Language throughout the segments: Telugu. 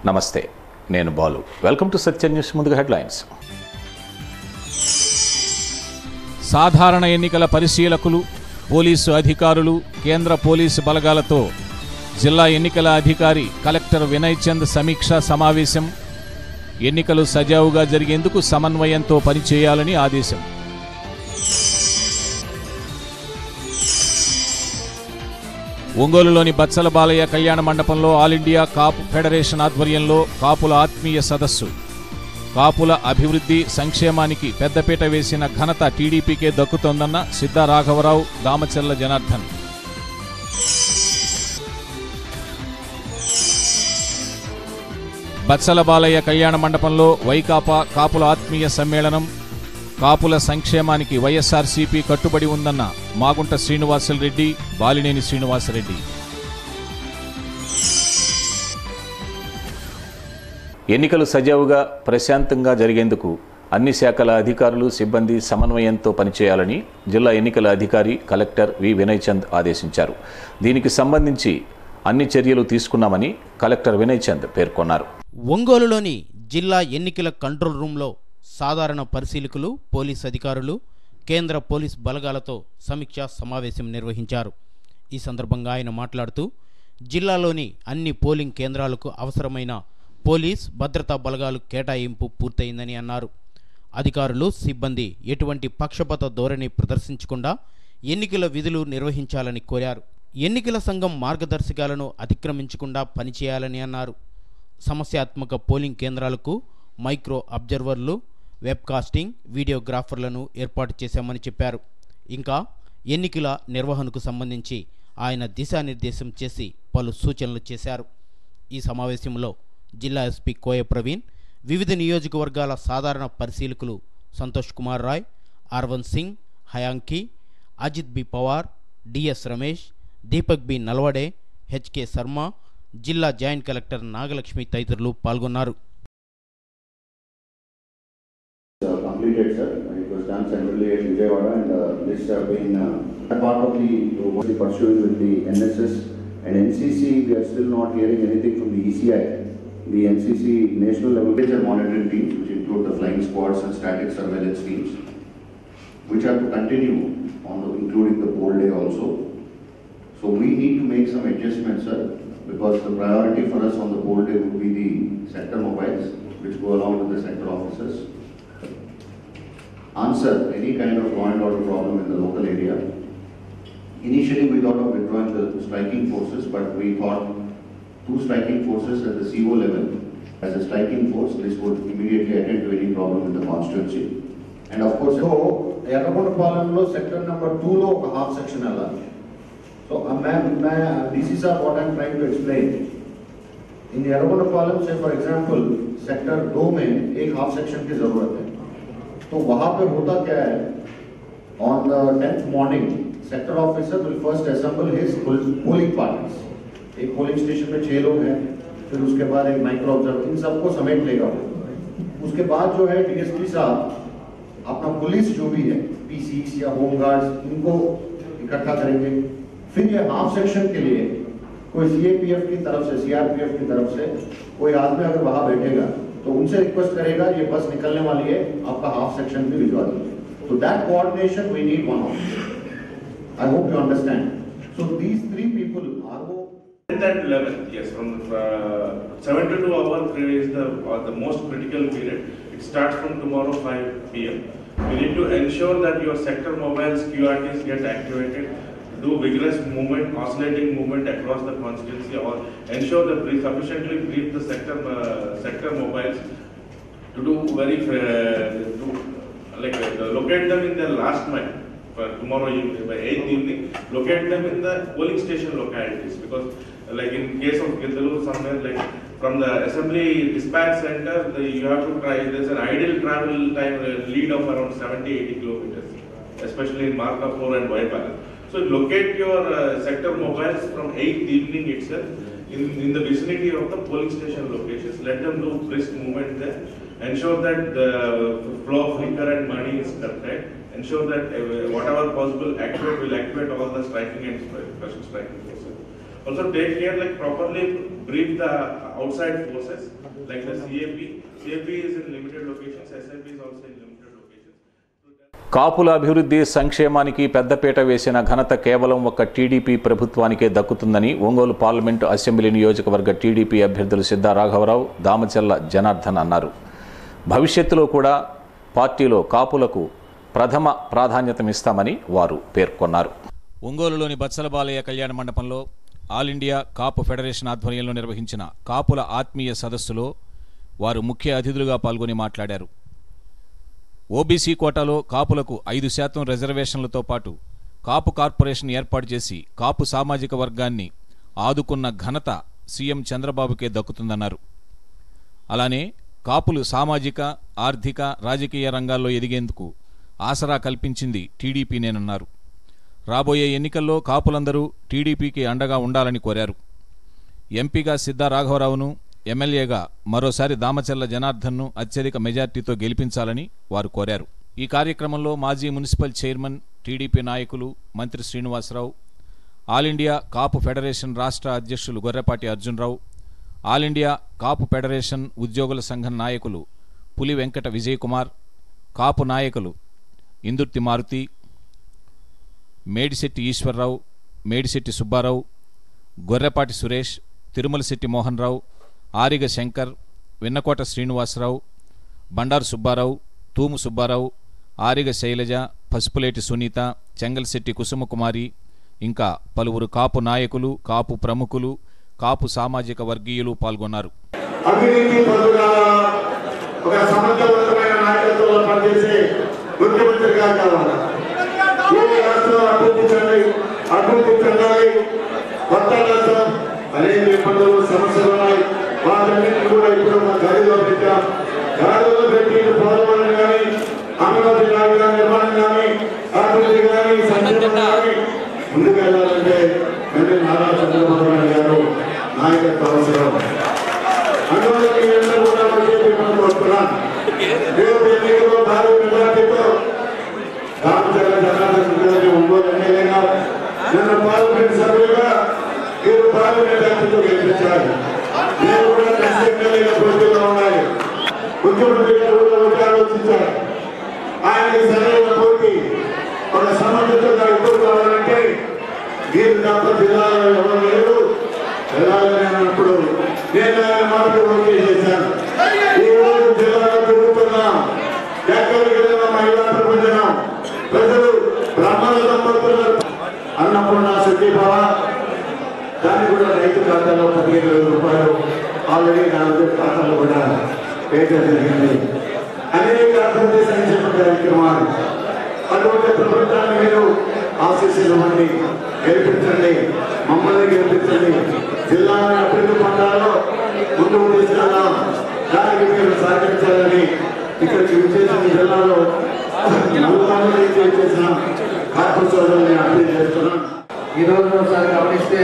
నమస్తే, నేను Balu. Welcome to Satya news. ముందుగా హెడ్లైన్స్. సాధారణ ఎన్నికల పరిశీలకులు, పోలీసు అధికారులు, కేంద్ర పోలీసు బలగాలతో జిల్లా ఎన్నికల అధికారి కలెక్టర్ వినయ్ చంద్ సమీక్షా సమావేశం. ఎన్నికలు సజావుగా జరిగేందుకు సమన్వయంతో పనిచేయాలని ఆదేశం. ఒంగోలులోని బత్సల బాలయ్య కళ్యాణ మండపంలో ఆల్ ఇండియా కాపు ఫెడరేషన్ ఆధ్వర్యంలో కాపుల ఆత్మీయ సదస్సు. కాపుల అభివృద్ధి సంక్షేమానికి పెద్దపీట వేసిన ఘనత టీడీపీకే దక్కుతోందన్న సిద్ధా రాఘవరావు, దామచర్ల జనార్దన్. బత్సల బాలయ్య కళ్యాణ మండపంలో వైకాపా కాపుల ఆత్మీయ సమ్మేళనం. కాపుల సంక్షేమానికి వైఎస్ఆర్సీపీ కట్టుబడి ఉందన్న మాగుంట శ్రీనివాసరెడ్డి, బాలినేని శ్రీనివాసరెడ్డి. ఎన్నికలు సజావుగా ప్రశాంతంగా జరిగేందుకు అన్ని శాఖల అధికారులు, సిబ్బంది సమన్వయంతో పనిచేయాలని జిల్లా ఎన్నికల అధికారి కలెక్టర్ వి వినయ్ చంద్ ఆదేశించారు. దీనికి సంబంధించి అన్ని చర్యలు తీసుకున్నామని కలెక్టర్ వినయ్ చంద్ పేర్కొన్నారు. ఒంగోలులోని జిల్లా ఎన్నికల కంట్రోల్ రూమ్లో సాధారణ పరిశీలకులు, పోలీస్ అధికారులు, కేంద్ర పోలీస్ బలగాలతో సమీక్షా సమావేశం నిర్వహించారు. ఈ సందర్భంగా ఆయన మాట్లాడుతూ, జిల్లాలోని అన్ని పోలింగ్ కేంద్రాలకు అవసరమైన పోలీస్ భద్రతా బలగాలు కేటాయింపు పూర్తయిందని అన్నారు. అధికారులు, సిబ్బంది ఎటువంటి పక్షపాత ధోరణి ప్రదర్శించకుండా ఎన్నికల విధులు నిర్వహించాలని కోరారు. ఎన్నికల సంఘం మార్గదర్శకాలను అతిక్రమించకుండా పనిచేయాలని అన్నారు. సమస్యాత్మక పోలింగ్ కేంద్రాలకు మైక్రో అబ్జర్వర్లు, వెబ్కాస్టింగ్, వీడియోగ్రాఫర్లను ఏర్పాటు చేశామని చెప్పారు. ఇంకా ఎన్నికల నిర్వహణకు సంబంధించి ఆయన దిశానిర్దేశం చేసి పలు సూచనలు చేశారు. ఈ సమావేశంలో జిల్లా ఎస్పీ కోయ ప్రవీణ్, వివిధ నియోజకవర్గాల సాధారణ పరిశీలకులు సంతోష్ కుమార్ రాయ్, ఆర్వన్ సింగ్, హయాంకి, Ajit B Pawar, D S Ramesh, Deepak B Nalwade, H K Sharma, జిల్లా జాయింట్ కలెక్టర్ నాగలక్ష్మి తదితరులు పాల్గొన్నారు. Completed, sir. It was done centrally at Vijayawada, and this have been part of the pursuing with the NSS and NCC. We are still not hearing anything from the ECI. The NCC national level monitoring teams, which include the flying squads and static surveillance teams, which have to continue including the poll day also. So we need to make some adjustments, sir, because the priority for us on the poll day would be the sector mobiles, which go along with the sector officers. Answer any kind of law and order problem in the local area. Initially we thought of withdrawing the striking forces, but we thought 2 striking forces at the CO level as a striking force, this would immediately attend to any problem in the constituency. And of course, so Yarragondapalam lo sector number 2 lo half section alla. So this is what I am trying to explain. In Yarragondapalam, say for example, sector 2 में एक half section की जरूरत है. तो वहाँ पे होता क्या है, on the 10th morning, sector officer will first assemble his polling parties. एक polling station में 6 लोग हैं, फिर उसके बाद एक माइक्रो ऑब्जर्वर, इन सबको समेट लेगा. उसके बाद जो है डीएसपी साहब अपना पुलिस जो भी है, पीसीस या होमगार्ड्स, इनको इकट्ठा करेंगे. फिर ये हाफ सेक्शन के लिए कोई सीएपीएफ की तरफ से, सीआरपीएफ की तरफ से कोई आदमी अगर वहाँ बैठेगा तो उनसे रिक्वेस्ट करेगा, ये बस निकलने वाली है, आपका हाफ सेक्शन भी भिजवा दीजिए. So that coordination we need one of. I hope you understand. So these 3 people are at that level, yes, from 72 hours 3 is the most critical period. It starts from tomorrow 5 p.m. We need to ensure that your sector mobiles QRTs get activated, do vigorous movement, oscillating movement across the constituency, or ensure that we sufficiently brief the sector mobiles to do locate them in the last mile. For tomorrow by 8th evening, locate them in the polling station localities, because like in case of Gindalur, somewhere like from the assembly dispatch center, you have to try, there's an ideal travel time lead of around 70-80 kilometers, especially in Markapur and Vaipala. So locate your sector mobiles from 8th evening itself in the vicinity of the polling station locations. Let them do brisk movement there. Ensure that the flow of liquor and money is curtailed. Ensure that whatever possible will activate all the striking and special striking forces. Also take care, like properly brief the outside forces, like the CAP. CAP is in limited locations, SIP is also in limited locations. కాపుల అభివృద్ధి సంక్షేమానికి పెద్దపీట వేసిన ఘనత కేవలం ఒక టీడీపీ ప్రభుత్వానికే దక్కుతుందని ఒంగోలు పార్లమెంటు అసెంబ్లీ నియోజకవర్గ టీడీపీ అభ్యర్థులు సిద్ధా రాఘవరావు, దామచల్ల జనార్దన్ అన్నారు. భవిష్యత్తులో కూడా పార్టీలో కాపులకు ప్రథమ ప్రాధాన్యతమిస్తామని వారు పేర్కొన్నారు. ఒంగోలులోని బత్సలబాలయ్య కళ్యాణ మండపంలో ఆల్ ఇండియా కాపు ఫెడరేషన్ ఆధ్వర్యంలో నిర్వహించిన కాపుల ఆత్మీయ సదస్సులో వారు ముఖ్య అతిథులుగా పాల్గొని మాట్లాడారు. ఓబీసీ కోటాలో కాపులకు 5% రిజర్వేషన్లతో పాటు కాపు కార్పొరేషన్ ఏర్పాటు చేసి కాపు సామాజిక వర్గాన్ని ఆదుకున్న ఘనత సీఎం చంద్రబాబుకే దక్కుతుందన్నారు. అలానే కాపులు సామాజిక, ఆర్థిక, రాజకీయ రంగాల్లో ఎదిగేందుకు ఆసరా కల్పించింది టీడీపీనేనన్నారు. రాబోయే ఎన్నికల్లో కాపులందరూ టీడీపీకి అండగా ఉండాలని కోరారు. ఎంపీగా సిద్ధా రాఘవరావును, ఎమ్మెల్యేగా మరోసారి దామచల్ల జనార్దన్ను అత్యధిక మెజార్టీతో గెలిపించాలని వారు కోరారు. ఈ కార్యక్రమంలో మాజీ మున్సిపల్ చైర్మన్, టీడీపీ నాయకులు, మంత్రి శ్రీనివాసరావు, ఆల్ ఇండియా కాపు ఫెడరేషన్ రాష్ట్ర అధ్యక్షులు గొర్రెపాటి అర్జునరావు, ఆల్ ఇండియా కాపు ఫెడరేషన్ ఉద్యోగుల సంఘం నాయకులు పులి వెంకట విజయకుమార్, కాపు నాయకులు ఇందుర్తి మారుతి, మేడిశెట్టి ఈశ్వరరావు, మేడిశెట్టి సుబ్బారావు, గొర్రెపాటి సురేష్, తిరుమలశెట్టి మోహన్ రావు, ఆరిగ శంకర్, విన్నకోట శ్రీనివాసరావు, బండారు సుబ్బారావు, తూము సుబ్బారావు, ఆరిగ శైలజ, పసుపులేటి సునీత, చెంగల్శెట్టి కుసుమకుమారి, ఇంకా పలువురు కాపు నాయకులు, కాపు ప్రముఖులు, కాపు సామాజిక వర్గీయులు పాల్గొన్నారు. అభివృద్ధి చెందాలి. కొత్త రాష్ట్రం అనేక ఇబ్బందులు, సమస్యలు ఉన్నాయి. వాటన్నింటినీ కూడా ఇప్పుడు మన గాడిలో పెట్టాం. గాడిలో పెట్టి పోలవరం కానీ, అమరావతి రాజధాని నిర్మాణం కానీ, అభివృద్ధి కానీ, సంక్షేమం కానీ ముందుకు వెళ్ళాలంటే మళ్ళీ నారా చంద్రబాబు నాయుడు గారు నాయకత్వం అవసరం. అందువల్ల మీరందరూ కూడా వస్తున్నాను. రేపు ఎన్నికల్లో భారీ మెజార్టీతో దామచల్ల జనార్దన్ ఒంగోలు ఎమ్మెల్యేగా, నన్ను పార్లమెంట్ సభ్యులుగా మీరు పార్లమెంట్ అభ్యర్థితో గెలిపించారు. నేను కూడా నెక్స్ట్ ఎమ్మెల్యేగా పోటీలో ఉన్నాయి. ముఖ్యమంత్రి గారు కూడా ఒకటి ఆలోచించారు. ఆయనకి సరైన పోటీ ఒక సమర్థతగా ఎప్పుడు కావాలంటే మీరు తప్ప జిల్లాలో ఎవరు లేరు వెళ్ళాలన్నప్పుడు నేను ఆయన మాటలు ఓకే చేశాను. ఈ రోజు జిల్లాలో తిరుగుతున్నాం. ఎక్కడికి వెళ్ళిన మహిళా ప్రపంచం ప్రజలు బ్రహ్మాండం పడుతున్నారు. అన్నపూర్ణ సుఖీభావ దాన్ని కూడా రైతు ఖాతాలో 15,000 రూపాయలు ఆల్రెడీ 4 ఖాతాలు కూడా వేయడం జరిగింది. అనేక అభివృద్ధి సంక్షేమ కార్యక్రమాలు. అటువంటి ప్రభుత్వాన్ని మీరు ఆశీస్సులు ఇవ్వండి, గెలిపించండి, మమ్మల్ని గెలిపించండి. జిల్లాని అభివృద్ధి పొందాలో ముందుకు తీసుకెళ్దాం. దానికి మీరు సహకరించాలని ఇక్కడికి విచ్చేసిన జిల్లాలో చేసిన కార్పొరేట్ సోదరుల్ని అప్పీల్ చేస్తున్నాం. ఈరోజు ఒకసారి గమనిస్తే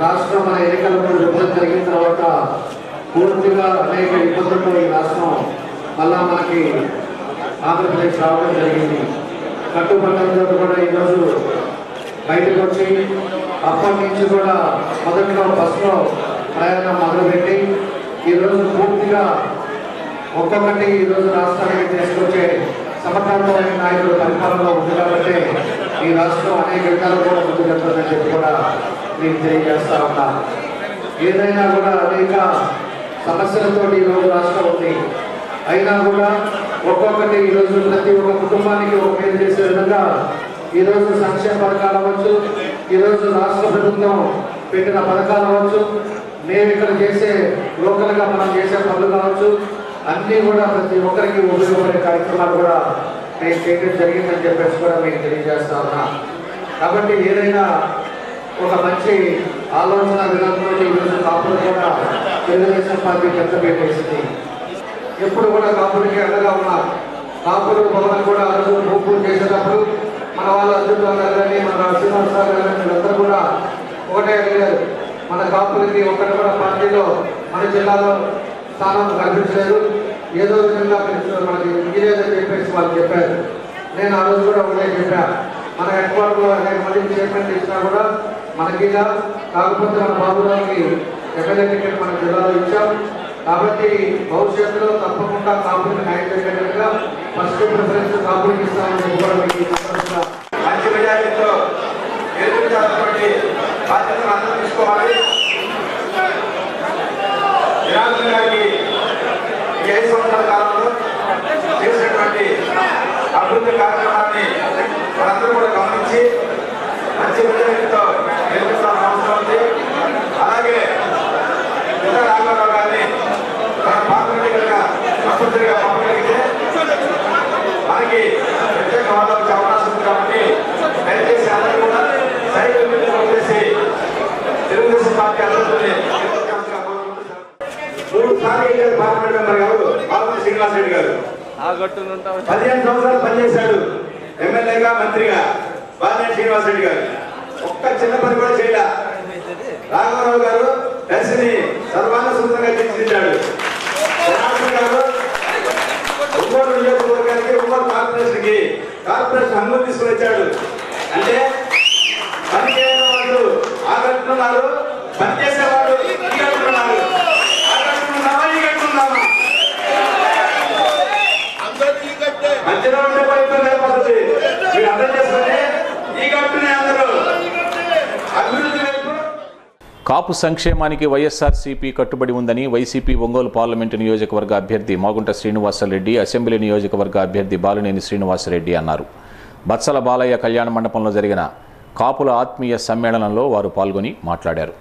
రాష్ట్రం మన ఎన్నికల విభజన జరిగిన తర్వాత పూర్తిగా అనేక ఇబ్బందులతో ఈ రాష్ట్రం మళ్ళా మనకి ఆంధ్రప్రదేశ్ రావడం జరిగింది. కట్టుబట్టలతో కూడా ఈరోజు బయటకు వచ్చి అప్పటి నుంచి కూడా మొదట్లో బస్సులో ప్రయాణం మొదలుపెట్టి ఈరోజు పూర్తిగా ఒక్కొక్కటి ఈరోజు రాష్ట్రానికి తీసుకొచ్చే సమర్థవంతమైన నాయకులు పరిపాలనలో ఉంది కాబట్టి ఈ రాష్ట్రం అనేక విధాలు కూడా ముందుకెళ్తుందని చెప్పి కూడా నేను తెలియజేస్తా ఉన్నా. ఏదైనా కూడా అనేక సమస్యలతో ఈరోజు రాష్ట్రం ఉంది. అయినా కూడా ఒక్కొక్కటి ఈరోజు ప్రతి ఒక్క కుటుంబానికి ఒక పేరు చేసే విధంగా ఈరోజు సంక్షేమ పథకాలు అవ్వచ్చు, ఈరోజు రాష్ట్ర ప్రభుత్వం పెట్టిన పథకాలు అవ్వచ్చు, మేము ఇక్కడ చేసే లోకల్గా మనం చేసే పనులు కావచ్చు, అన్నీ కూడా ప్రతి ఒక్కరికి ఉపయోగపడే కార్యక్రమాలు కూడా నేను చేయడం జరిగిందని చెప్పేసి కూడా మీకు తెలియజేస్తా ఉన్నా. కాబట్టి ఏదైనా ఒక మంచి ఆలోచన విధానంలో ఈరోజు కాపులు కూడా తెలుగుదేశం పార్టీ పెద్దపీట వేసింది. ఎప్పుడు కూడా కాపులకి అండగా ఉన్నారు. కాపులు భవనం కూడా అందరూ భూపూజ చేసేటప్పుడు మన వాళ్ళు అర్జున్ గారు కానీ, మన శ్రీనివాసరావు గారు కానీ వీళ్ళందరూ కూడా ఒకటే అడిగారు, మన కాపులకి ఒక్కటి కూడా పార్టీలో మన జిల్లాలో స్థానం కల్పించలేదు, ఏదో విధంగా మనకి మీరేదని చెప్పేసి వాళ్ళు చెప్పారు. నేను ఆ రోజు కూడా ఒకటే చెప్పాను, మన హెడ్ క్వార్టర్లో అనేక మంది చైర్మన్ ఇచ్చినా కూడా మనకి కాకపోతే మన బాబురావుకి ఎమ్మెల్యే టికెట్ మన జిల్లాలో ఇచ్చాం కాబట్టి భవిష్యత్తులో తప్పకుండా కాపులకు న్యాయం జరిగేటట్టుగా ఫస్ట్ ప్రిఫరెన్స్ కాపులకు ఇస్తామని కూడా మీకు మంచి మెజారిటీతో గెలిపించాల్సినటువంటి బాధ్యతను అందరూ తీసుకోవాలి. జనార్దన్ గారికి ఈ 5 సంవత్సరాల కాలంలో చేసినటువంటి అభివృద్ధి కార్యక్రమాన్ని మనందరూ కూడా గమనించి మంచి మెజారిటీతో గెలిపించాల్సిన అవసరం ఉంది. అలాగే రాఘవరావు గారిని మన పార్లమెంటరీగా కంపల్సరీగా పంపగలిగితే మనకి ప్రత్యేక హోదా వచ్చే అవకాశం ఉంది. కాబట్టి దయచేసి అందరూ కూడా సైకిల్ మీద వచ్చేసి తెలుగుదేశం పార్టీ అభ్యర్థుల్ని 3 సార్లు పార్లమెంట్ మెంబర్ గారు పార్వతి శ్రీనివాసరెడ్డి గారు 15 సంవత్సరాలు పనిచేశాడు ఎమ్మెల్యేగా మంత్రిగా. బాలినేని శ్రీనివాసరెడ్డి గారు ఒక్క చిన్న పని కూడా చేయలే. రాఘవరావు గారు దర్శిని సర్వాంగ సుందరంగా తీర్చిదిద్దాడు. జనార్దన్ గారు ఒంగోలు నియోజకవర్గానికి ఒంగోలు కార్పొరేషన్ హంగు తీసుకుని వచ్చాడు. అంటే పని చేయని వాళ్ళు ఆగట్టున్నారు, పని చేసేవాళ్ళు ఈ గట్టున్నారు. ఆగట్టున్నామా ఈ గట్టున్నామా మధ్యలో ఉండే పద్ధతి పద్ధతి మీరు అర్థం చేసుకుంటే ఈ గట్టునే అందరూ అభివృద్ధి వైపు. కాపు సంక్షేమానికి వైఎస్ఆర్సీపీ కట్టుబడి ఉందని వైసీపీ ఒంగోలు పార్లమెంటు నియోజకవర్గ అభ్యర్థి మాగుంట శ్రీనివాసరెడ్డి, అసెంబ్లీ నియోజకవర్గ అభ్యర్థి బాలినేని శ్రీనివాసరెడ్డి అన్నారు. బత్సల బాలయ్య కళ్యాణ మండపంలో జరిగిన కాపుల ఆత్మీయ సమ్మేళనంలో వారు పాల్గొని మాట్లాడారు.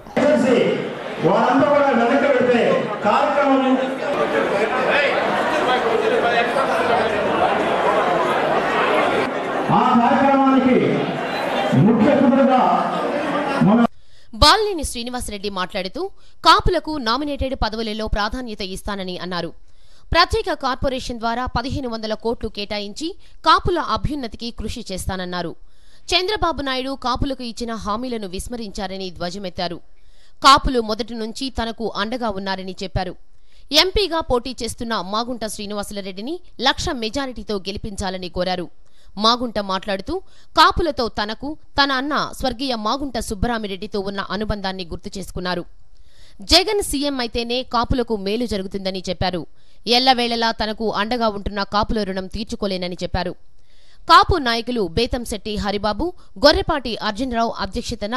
బాలినేని శ్రీనివాసరెడ్డి మాట్లాడుతూ కాపులకు నామినేటెడ్ పదవులలో ప్రాధాన్యత ఇస్తానని అన్నారు. ప్రత్యేక కార్పొరేషన్ ద్వారా 1500 కోట్లు కేటాయించి కాపుల అభ్యున్నతికి కృషి చేస్తానన్నారు. చంద్రబాబు నాయుడు కాపులకు ఇచ్చిన హామీలను విస్మరించారని ధ్వజమెత్తారు. కాపులు మొదటి నుంచి తనకు అండగా ఉన్నారని చెప్పారు. ఎంపీగా పోటీ చేస్తున్న మాగుంట శ్రీనివాసరెడ్డిని 1,00,000 మెజారిటీతో గెలిపించాలని కోరారు. మాగుంట మాట్లాడుతూ కాపులతో తనకు తన అన్న స్వర్గీయ మాగుంట సుబ్బరామిరెడ్డితో ఉన్న అనుబంధాన్ని గుర్తు చేసుకున్నారు. జగన్ సీఎం అయితేనే కాపులకు మేలు జరుగుతుందని చెప్పారు. ఎల్లవేళలా తనకు అండగా ఉంటున్న కాపుల రుణం తీర్చుకోలేనని చెప్పారు. కాపు నాయకులు బేతంశెట్టి హరిబాబు, గొర్రెపాటి అర్జునరావు అధ్యక్షతన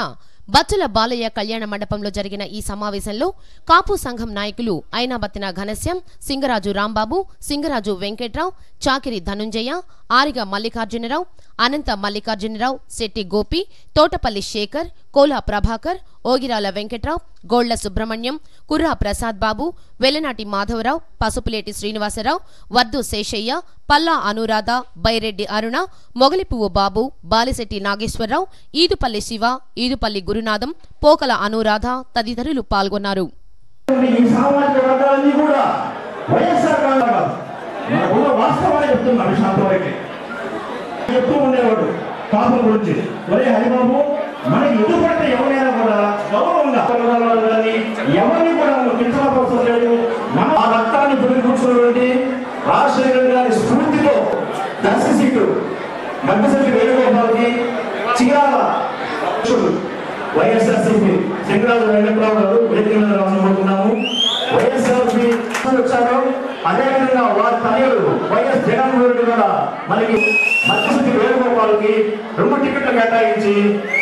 బత్సల బాలయ్య కళ్యాణ మండపంలో జరిగిన ఈ సమావేశంలో కాపు సంఘం నాయకులు ఐనాబత్తిన ఘనశ్యాం, సింగరాజు రాంబాబు, సింగరాజు వెంకట్రావు, చాకిరి ధనుంజయ, ఆరిగ మల్లికార్జునరావు, అనంత మల్లికార్జునరావు, శెట్టి గోపి, తోటపల్లి శేఖర్, కోలా ప్రభాకర్, ఓగిరాల వెంకట్రావు, గోళ్ల సుబ్రహ్మణ్యం, కుర్రా ప్రసాద్ బాబు, వెల్లనాటి మాధవరావు, పసుపులేటి శ్రీనివాసరావు, వద్దు శేషయ్య, పల్లా అనురాధ, బైరెడ్డి అరుణ, మొగలిపువ్వు బాబు, బాలిశెట్టి నాగేశ్వరరావు, ఈదుపల్లి శివ, ఈదుపల్లి గురునాథం, పోకల అనురాధ తదితరులు పాల్గొన్నారు. మనకి ఎదురుపడితే ఎవరైనా కూడా గౌరవంగా ఎవరిని కూడా కించవలసిన లేదు. మన ఆ రక్తాన్ని పురిగి కూర్చున్నటువంటి రాజశేఖర గారి స్ఫూర్తితో దర్శి సీటు మధ్యశక్తి వేణుగోపాల్కి చీరాల వైఎస్ఆర్సీపీ సింగరాజు వెంకట్రావు గారు వేదిక మీద రావాలనుకుంటున్నాము. వైఎస్ఆర్సీ వచ్చారు. అదేవిధంగా వారి తనయుడు వైఎస్ జగన్మోహన్ రెడ్డి కూడా మనకి మధ్యశక్తి వేణుగోపాల్కి 2 టికెట్లు కేటాయించి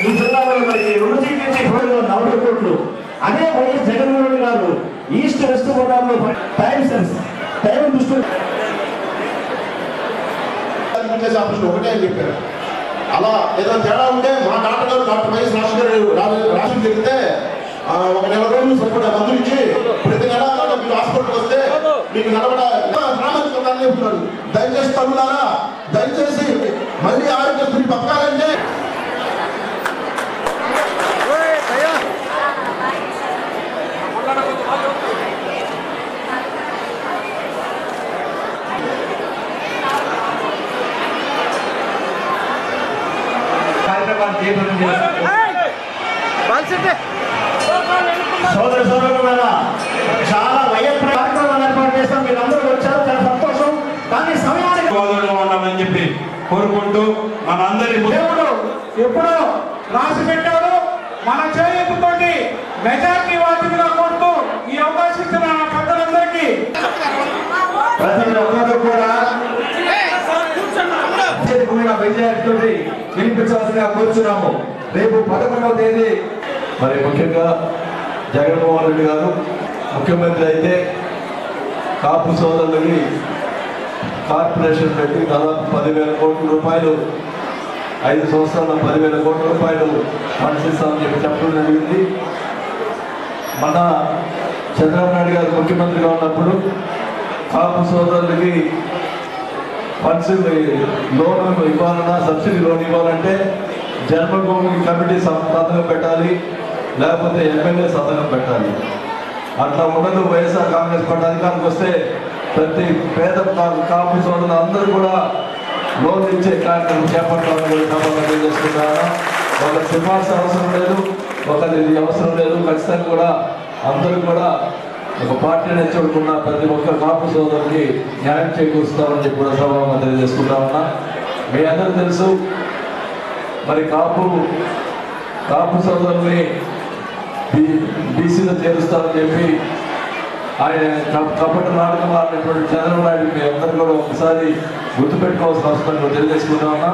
ఈ జిల్లాలో మనకి 2 సీట్లు ఇచ్చి 40 కోట్లు. అదే వైఎస్ జగన్మోహన్ రెడ్డి గారు ఈస్ట్ వెస్ట్ గోదావరిలో టైం దృష్టి ఒకటే అని చెప్పారు. అలా ఏదైనా తేడా ఉంటే మా డాక్టర్ గారు డాక్టర్ వైఎస్ రాష్ట్రం జరిగితే 1 నెల రోజులు సరిపడా మందులు ఇచ్చి ప్రతి నెల మీరు హాస్పిటల్కి వస్తే మీకు నిలబడాలి చెప్తున్నారు. దయచేసి తమ్ములారా, దయచేసి మళ్ళీ ఆరోగ్యశ్రీ పక్కాలంటే సోదర సోదరుల చాలా వయస్సు కార్యక్రమాలు ఏర్పాటు చేస్తాం. మీరు అందరూ వచ్చారు, చాలా సంతోషం. కానీ సమయానికి ఉన్నామని చెప్పి కోరుకుంటూ మన అందరి దేవుడు ఎప్పుడో రాసి పెట్టాడు. మన మెజార్టీ వాటిగా కొడుతూ ఈ అవకాశం ఇచ్చిన పెద్దలందరికీ ప్రతి ఒక్కరు కూడా మెజార్టీతో వినిపించాల్సిందిగా కోరుచున్నాము. రేపు 11వ తేదీ మరి ముఖ్యంగా జగన్మోహన్ రెడ్డి గారు ముఖ్యమంత్రి అయితే కాపు సోదరులకి కార్పొరేషన్ పెట్టి దాదాపు 10,000 కోట్ల రూపాయలు 5 సంవత్సరాల 10,000 కోట్ల రూపాయలు ఫండ్స్ ఇస్తామని చెప్పడం జరిగింది. మన చంద్రబాబు నాయుడు గారు ముఖ్యమంత్రిగా ఉన్నప్పుడు కాపు సోదరులకి ఫండ్స్ లోన్ ఇవ్వాలన్నా సబ్సిడీ లోన్ ఇవ్వాలంటే జన్మభూమి కమిటీ సంతకం పెట్టాలి, లేకపోతే ఎమ్మెల్యే సంతకం పెట్టాలి. అట్లా ఉండదు. వైఎస్ఆర్ కాంగ్రెస్ పార్టీ అధికారానికి వస్తే ప్రతి పేద కాపు సోదరులు అందరూ కూడా లోన్ ఇచ్చే కార్యక్రమం చేపట్టాలని తెలియజేసుకుంటారా. ఒక సిఫార్సు అవసరం లేదు, ఒకరి అవసరం లేదు. ఖచ్చితంగా కూడా అందరూ కూడా ఒక పార్టీని చూడకుండా ప్రతి ఒక్క కాపు సోదరుకి న్యాయం చేకూరుస్తామని చెప్పి కూడా సభగా తెలియజేసుకుంటా ఉన్నా. మీ అందరూ తెలుసు మరి కాపు సోదరుల్ని బీసీలో చేరుస్తారని చెప్పి ఆయన కపట నాటకం ఆడినటువంటి చంద్రబాబు నాయుడు మీ అందరూ కూడా ఒకసారి గుర్తుపెట్టుకోవాల్సిన అవసరం తెలియజేసుకుంటా ఉన్నా.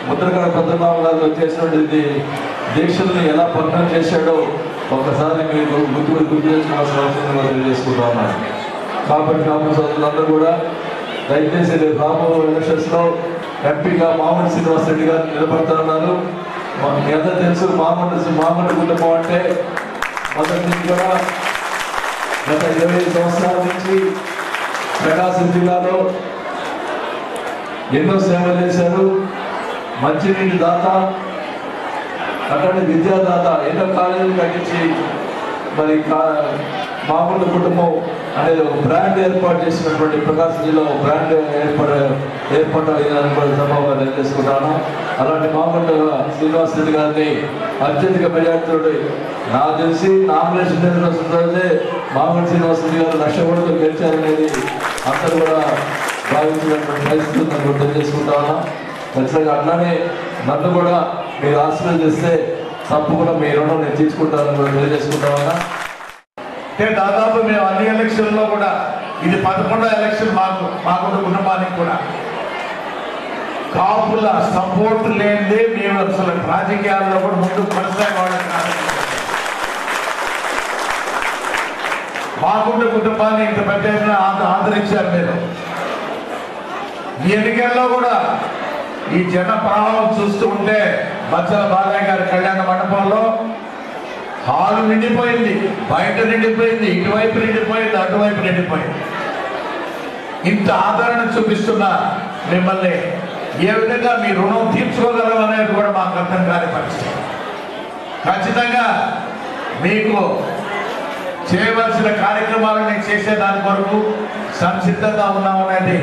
ముద్రగడ పద్మనాభ గారు చేసినటువంటి దీక్షల్ని ఎలా పర్ణం చేశాడో ఒకసారి మీరు గుర్తు చేసుకోవాల్సిన అవసరం తెలియజేసుకుంటా ఉన్నాను. కాబట్టి కాపు సోదరులందరూ కూడా దయచేసి రేపు రాబోయే ఎలక్షన్స్లో ఎంపీగా మామూలు శ్రీనివాస్ రెడ్డి గారు నిలబడుతున్నారు. మీ అందరూ తెలుసు మామూలు కుటుంబం అంటే మొదటి నుంచి కూడా గత 25 సంవత్సరాల నుంచి ప్రకాశం జిల్లాలో ఎన్నో సేవలు చేశారు. మంచినీటి దాత, అట్లాంటి విద్యాదాత, ఎన్నో కాలేజీలు కట్టించి మరి మామూలు కుటుంబం అనేది ఒక బ్రాండ్ ఏర్పాటు చేసినటువంటి ప్రకాశం జిల్లా ఒక బ్రాండ్ ఏర్పాటు సభగా తెలియజేసుకుంటాను. అలాంటి మామూలు శ్రీనివాస్ రెడ్డి గారిని అత్యధిక మెజార్టీతో నాకు తెలిసి నామినేషన్ రోజే మామూలు శ్రీనివాస్ రెడ్డి గారు 1,00,000 ఓట్లతో గెలిచారనేది అందరూ కూడా భావించినటువంటి పరిస్థితులు నేను తెలియజేసుకుంటా ఉన్నా. ఖచ్చితంగా అట్లానే నన్ను కూడా మీరు ఆశీర్వదిస్తే తప్పకుండా మీ రుణం నేను తీసుకుంటానని కూడా తెలియజేసుకుంటా ఉన్నా. అంటే దాదాపు మేము అన్ని ఎలక్షన్లో కూడా ఇది 11వ ఎలక్షన్ మా కుటుంబానికి కూడా కాపుల సపోర్ట్ లేనిదే మేము అసలు రాజకీయాల్లో కూడా ముందుకు కొనసాగేవాళ్ళం కాదు. మా కుటుంబాన్ని ఇంత పెద్ద ఆదరించారు మీరు. ఈ ఎన్నికల్లో కూడా ఈ జన ప్రవాహం చూస్తూ ఉంటే బచ్చల బాలయ్య గారి కళ్యాణ మండపంలో హాలు నిండిపోయింది, బయట నిండిపోయింది, ఇటువైపు నిండిపోయింది, అటువైపు నిండిపోయింది. ఇంత ఆదరణ చూపిస్తున్న మిమ్మల్ని ఏ విధంగా మీ రుణం తీర్చుకోగలం అనేది కూడా మాకు అర్థం కాని పరిస్థితి. ఖచ్చితంగా మీకు చేయవలసిన కార్యక్రమాలని చేసేదాని కొరకు సంసిద్ధంగా ఉన్నామనేది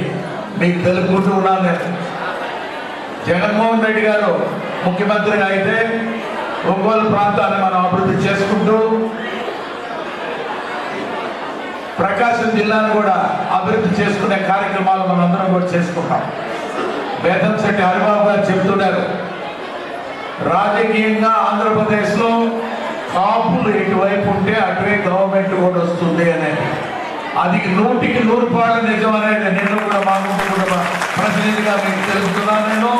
మీకు తెలుపుకుంటూ ఉన్నాను. నేను జగన్మోహన్ రెడ్డి గారు ముఖ్యమంత్రిగా అయితే ఒంగోలు ప్రాంతాన్ని మనం అభివృద్ధి చేసుకుంటూ ప్రకాశం జిల్లాను కూడా అభివృద్ధి చేసుకునే కార్యక్రమాలు మనందరం కూడా చేసుకుంటాం. బేతంశెట్టి హరిబాబు గారు చెప్తున్నారు, రాజకీయంగా ఆంధ్రప్రదేశ్లో కాపులు ఇటువైపు ఉంటే అటువే గవర్నమెంట్ కూడా వస్తుంది అనేది. అది 100కి 100% నిజం అనేది నేను కూడా మా కుటుంబ ప్రతినిధిగా మీకు తెలుపుతున్నాను. నేను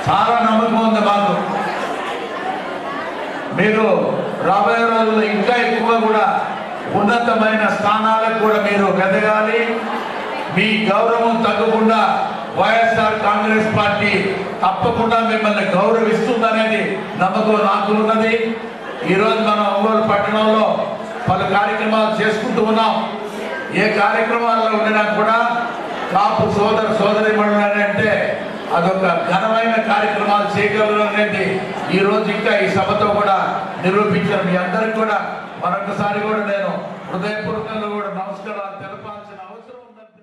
చాలా నమ్మకం ఉంది మాకు. మీరు రాబోయే రోజుల్లో ఇంకా ఎక్కువ కూడా ఉన్నతమైన స్థానాలకు కూడా మీరు ఎదగాలి. మీ గౌరవం తగ్గకుండా వైఎస్ఆర్ కాంగ్రెస్ పార్టీ తప్పకుండా మిమ్మల్ని గౌరవిస్తుందనేది నమ్మకం నాకు ఉన్నది. ఈరోజు మనం ఒంగోలు పట్టణంలో పలు కార్యక్రమాలు చేసుకుంటూ ఉన్నాం. ఏ కార్యక్రమాల్లో ఉండినా కూడా కాపు సోదరిమణులు అంటే అదొక ఘనమైన కార్యక్రమాలు చేయగలరు అనేది ఈరోజు ఇంకా ఈ సభతో కూడా నిరూపించారు. మీ అందరికి కూడా మరొకసారి కూడా నేను హృదయపూర్వకంగా కూడా నమస్కారాలు తెలపాల్సిన అవసరం ఉందని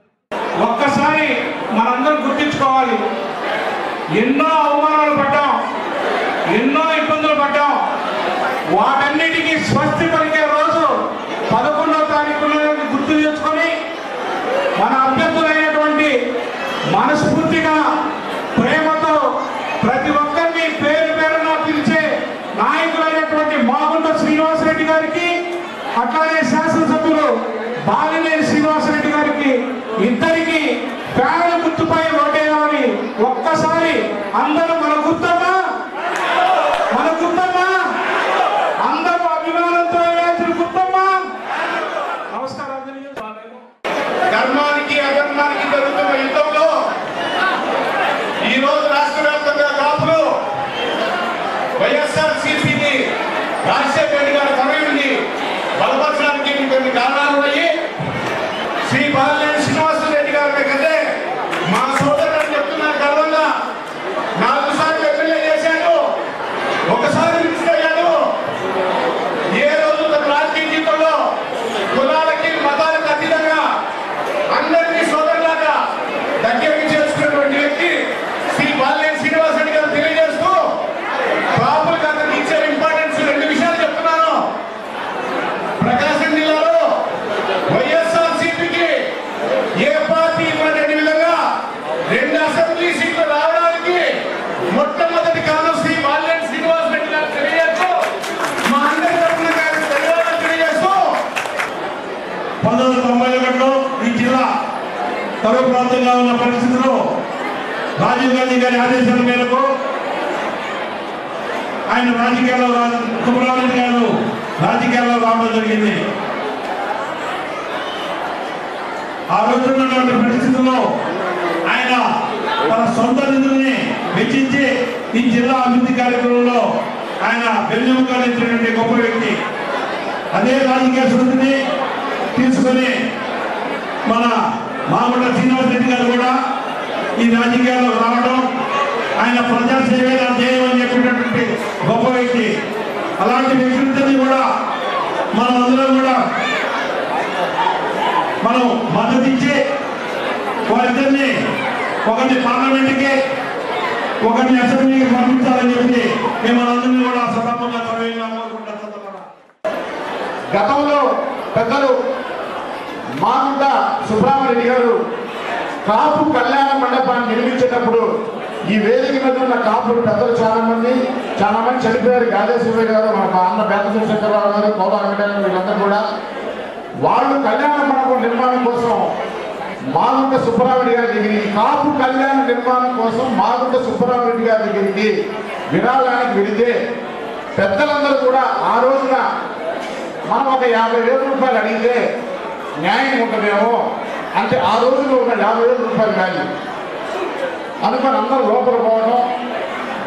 ఒక్కసారి మనందరం గుర్తించుకోవాలి. ఎన్నో అవమానాలు పడ్డాం, ఎన్నో ఇబ్బందులు పడ్డాం. వాటన్నిటికీ స్వస్తి పలికే రోజు 11వ తారీఖున గుర్తు తెచ్చుకొని మన అభ్యర్థులైనటువంటి మనస్ఫూర్తిగా ప్రేమతో ప్రతి ఒక్కరిని పేరు పేరున పిలిచే నాయకులైనటువంటి మాగుంట శ్రీనివాస్ ధర్మానికి అధర్మానికి జరుగుతున్న యుద్ధంలో ఈరోజు రాష్ట్ర వ్యాప్తంగా కాపులు వైఎస్ఆర్సీపీని రాజశేఖర రెడ్డి గారి తనయుడిని బలపరచడానికి కొన్ని కారణాలు ఉన్నాయి. శ్రీ బాలినేని శ్రీనివాసరెడ్డి గారి కంటే మా సోదరుడు చెప్తున్నారు గర్వంగా 4 సార్లు ఎమ్మెల్యే చేశాడు, ఒకసారి మినిస్టర్ అయ్యాడు. ఏ రోజు తన రాజకీయ జీవితంలో కులాలకి మతాలకు అతీతంగా అందరినీ సోదరులాగా దగ్గరికి చేసుకున్నటువంటి వ్యక్తి శ్రీ బాలినేని శ్రీనివాసరెడ్డి గారు తెలియజేస్తూ కాపులకు అతనికి ఇచ్చే ఇంపార్టెన్స్ 2 విషయాలు చెప్తున్నాను. ప్రకాశం జిల్లాలో వైఎస్ఆర్సీపీకి ఏ పార్టీ ఇవ్వలేని విధంగా 2 అసెంబ్లీ సీట్లు రావడానికి మొట్టమొదటి కారణం శ్రీ బాలినేని శ్రీనివాసరెడ్డి గారు తెలియజేస్తూ మా అందరి తరఫున ధన్యవాదాలు తెలియజేస్తూ 1991లో ఈ జిల్లా కరువు ప్రాంతంగా ఉన్న పరిస్థితుల్లో రాజీవ్ గాంధీ గారి ఆదేశాల మేరకు ఆయన సుబ్రహ్మణ్యం గారు రాజకీయాల్లో రావడం జరిగింది. ఆ రోజున్నటువంటి పరిస్థితుల్లో ఆయన తన సొంత నిధుల్ని వెచ్చించి ఈ జిల్లా అభివృద్ధి కార్యక్రమంలో ఆయన వెన్నెముకలు ఇచ్చినటువంటి గొప్ప వ్యక్తి. అదే రాజకీయ స్మృతిని తీసుకొని మన మాగుంట శ్రీనివాసరెడ్డి గారు కూడా ఈ రాజకీయాల్లో రావడం, ఆయన ప్రజాసేవే నా ధ్యేయం అని చెప్పినటువంటి గొప్ప వ్యక్తి. అలాంటి వ్యక్తులతో కూడా మనమందరం కూడా మనం మద్దతు ఇచ్చి వారిద్దరిని ఒకరిని పార్లమెంట్కి ఒకరిని అసెంబ్లీకి పంపించాలని చెప్పి మేము అందరినీ కూడా సభాముఖంగా కోరుకుంటాం. గతంలో పెద్దలు మాగుంట సుబ్రహ్మణ్యం గారు కాపు కళ్యాణ మండపాన్ని నిర్మించేటప్పుడు ఈ వేదిక మీద ఉన్న కాపులు పెద్దలు చాలా మంది చనిపోయారు. గాదేశ్వరి గారు, మన అన్న బేత శంకరరావు గారు, కోట వెంకటేశ్వర వీళ్ళందరూ కూడా వాళ్ళు కళ్యాణ మండపం నిర్మాణం కోసం మాగుంట సుబ్రహ్మణ్యం గారి దగ్గరికి కాపు కళ్యాణ నిర్మాణం కోసం మాగుంట సుబ్రహ్మణ్యం గారి దగ్గరికి విరాళానికి వెళితే పెద్దలందరూ కూడా ఆ రోజున మనం ఒక 50,000 రూపాయలు అడిగితే న్యాయం ఉంటుందేమో అంటే ఆ రోజులో ఉన్న 50,000 రూపాయలు వాల్యూ అనుకుని అందరూ లోపల పోవడం,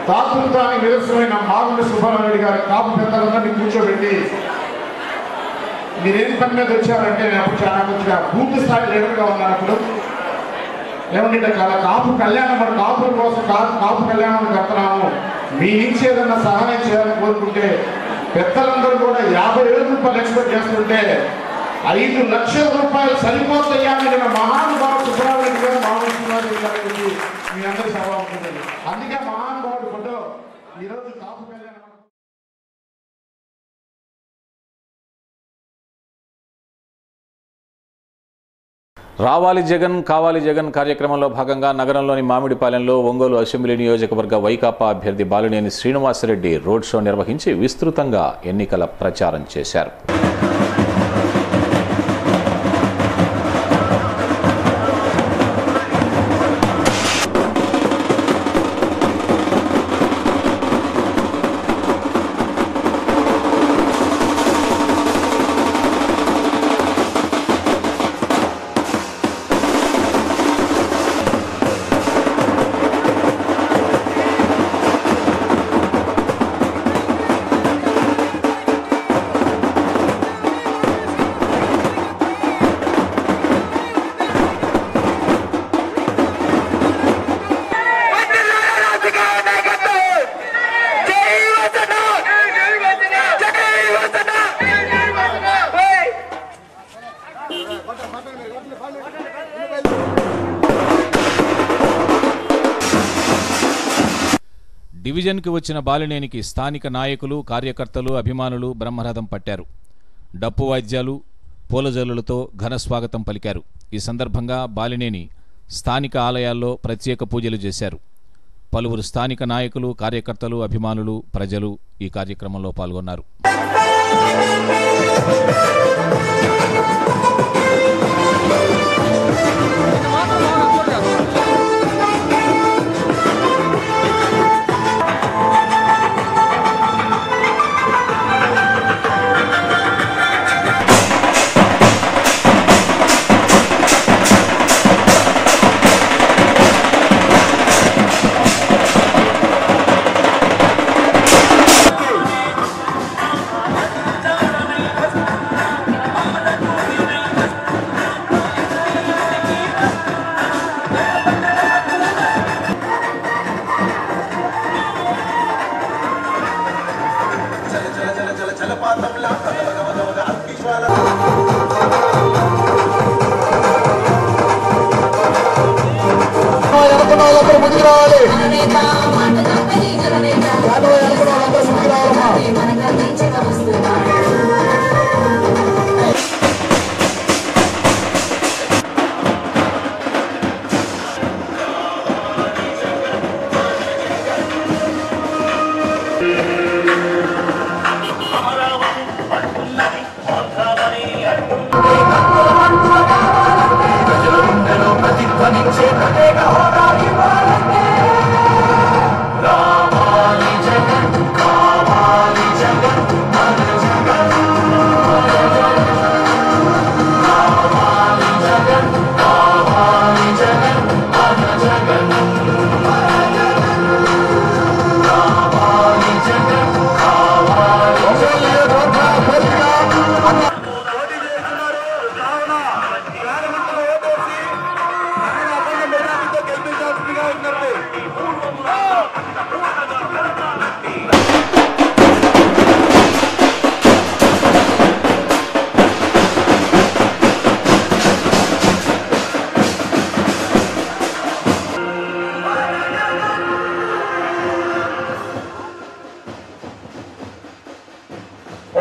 దాతృత్వానికి నిరసనమైన మాగుంట సుబ్రహ్మణ్యం గారి కాపు పెద్దలందరినీ కూర్చోబెట్టి మీరేం పని మీద వచ్చారంటే నేను అప్పుడు చాలా కొద్దిగా పూర్తి స్థాయి లీడర్గా ఉన్నాను. అప్పుడు ఏమంటే కాపు కళ్యాణం మన కాపుల కోసం కాపు కళ్యాణం కడుతున్నాము, మీ నుంచి ఏదన్నా సహాయం చేయాలని కోరుకుంటే పెద్దలందరూ కూడా 50,000 రూపాయలు ఎక్స్పెక్ట్ చేస్తుంటే 5 లక్షల రూపాయలు సరిపోతాయని మహానుభావుడు సుబ్రహ్మణ్యం గారు మాట్లాడుతున్నారు. మీ అందరి సభ ఉంటుంది. అందుకే మహానుభావుడు ఫోటో ఈరోజు కాపు కళ్యాణం. రావాలి జగన్ కావాలి జగన్ కార్యక్రమంలో భాగంగా నగరంలోని మామిడిపాలెంలో ఒంగోలు అసెంబ్లీ నియోజకవర్గ వైకాపా అభ్యర్థి బాలినేని శ్రీనివాసరెడ్డి రోడ్ షో నిర్వహించి విస్తృతంగా ఎన్నికల ప్రచారం చేశారు. డివిజన్కి వచ్చిన బాలినేనికి స్థానిక నాయకులు, కార్యకర్తలు, అభిమానులు బ్రహ్మరథం పట్టారు. డప్పు వాద్యాలు, పూలజల్లులతో ఘన స్వాగతం పలికారు. ఈ సందర్భంగా బాలినేని స్థానిక ఆలయాల్లో ప్రత్యేక పూజలు చేశారు. పలువురు స్థానిక నాయకులు, కార్యకర్తలు, అభిమానులు, ప్రజలు ఈ కార్యక్రమంలో పాల్గొన్నారు.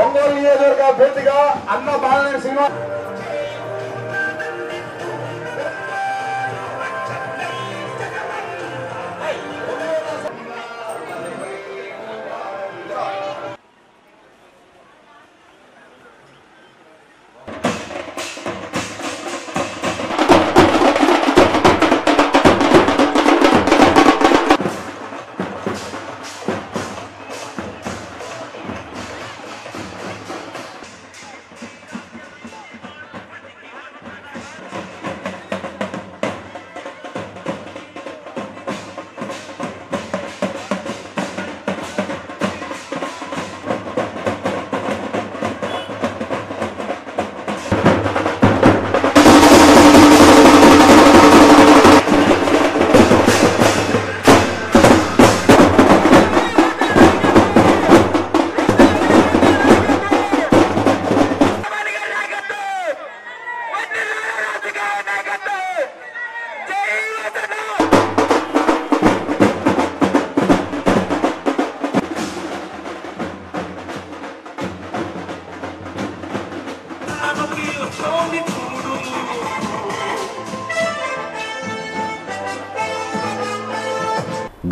ఒంగోలు నియోజకవర్గ అభ్యర్థిగా అన్న బాలనేని శ్రీనివాస్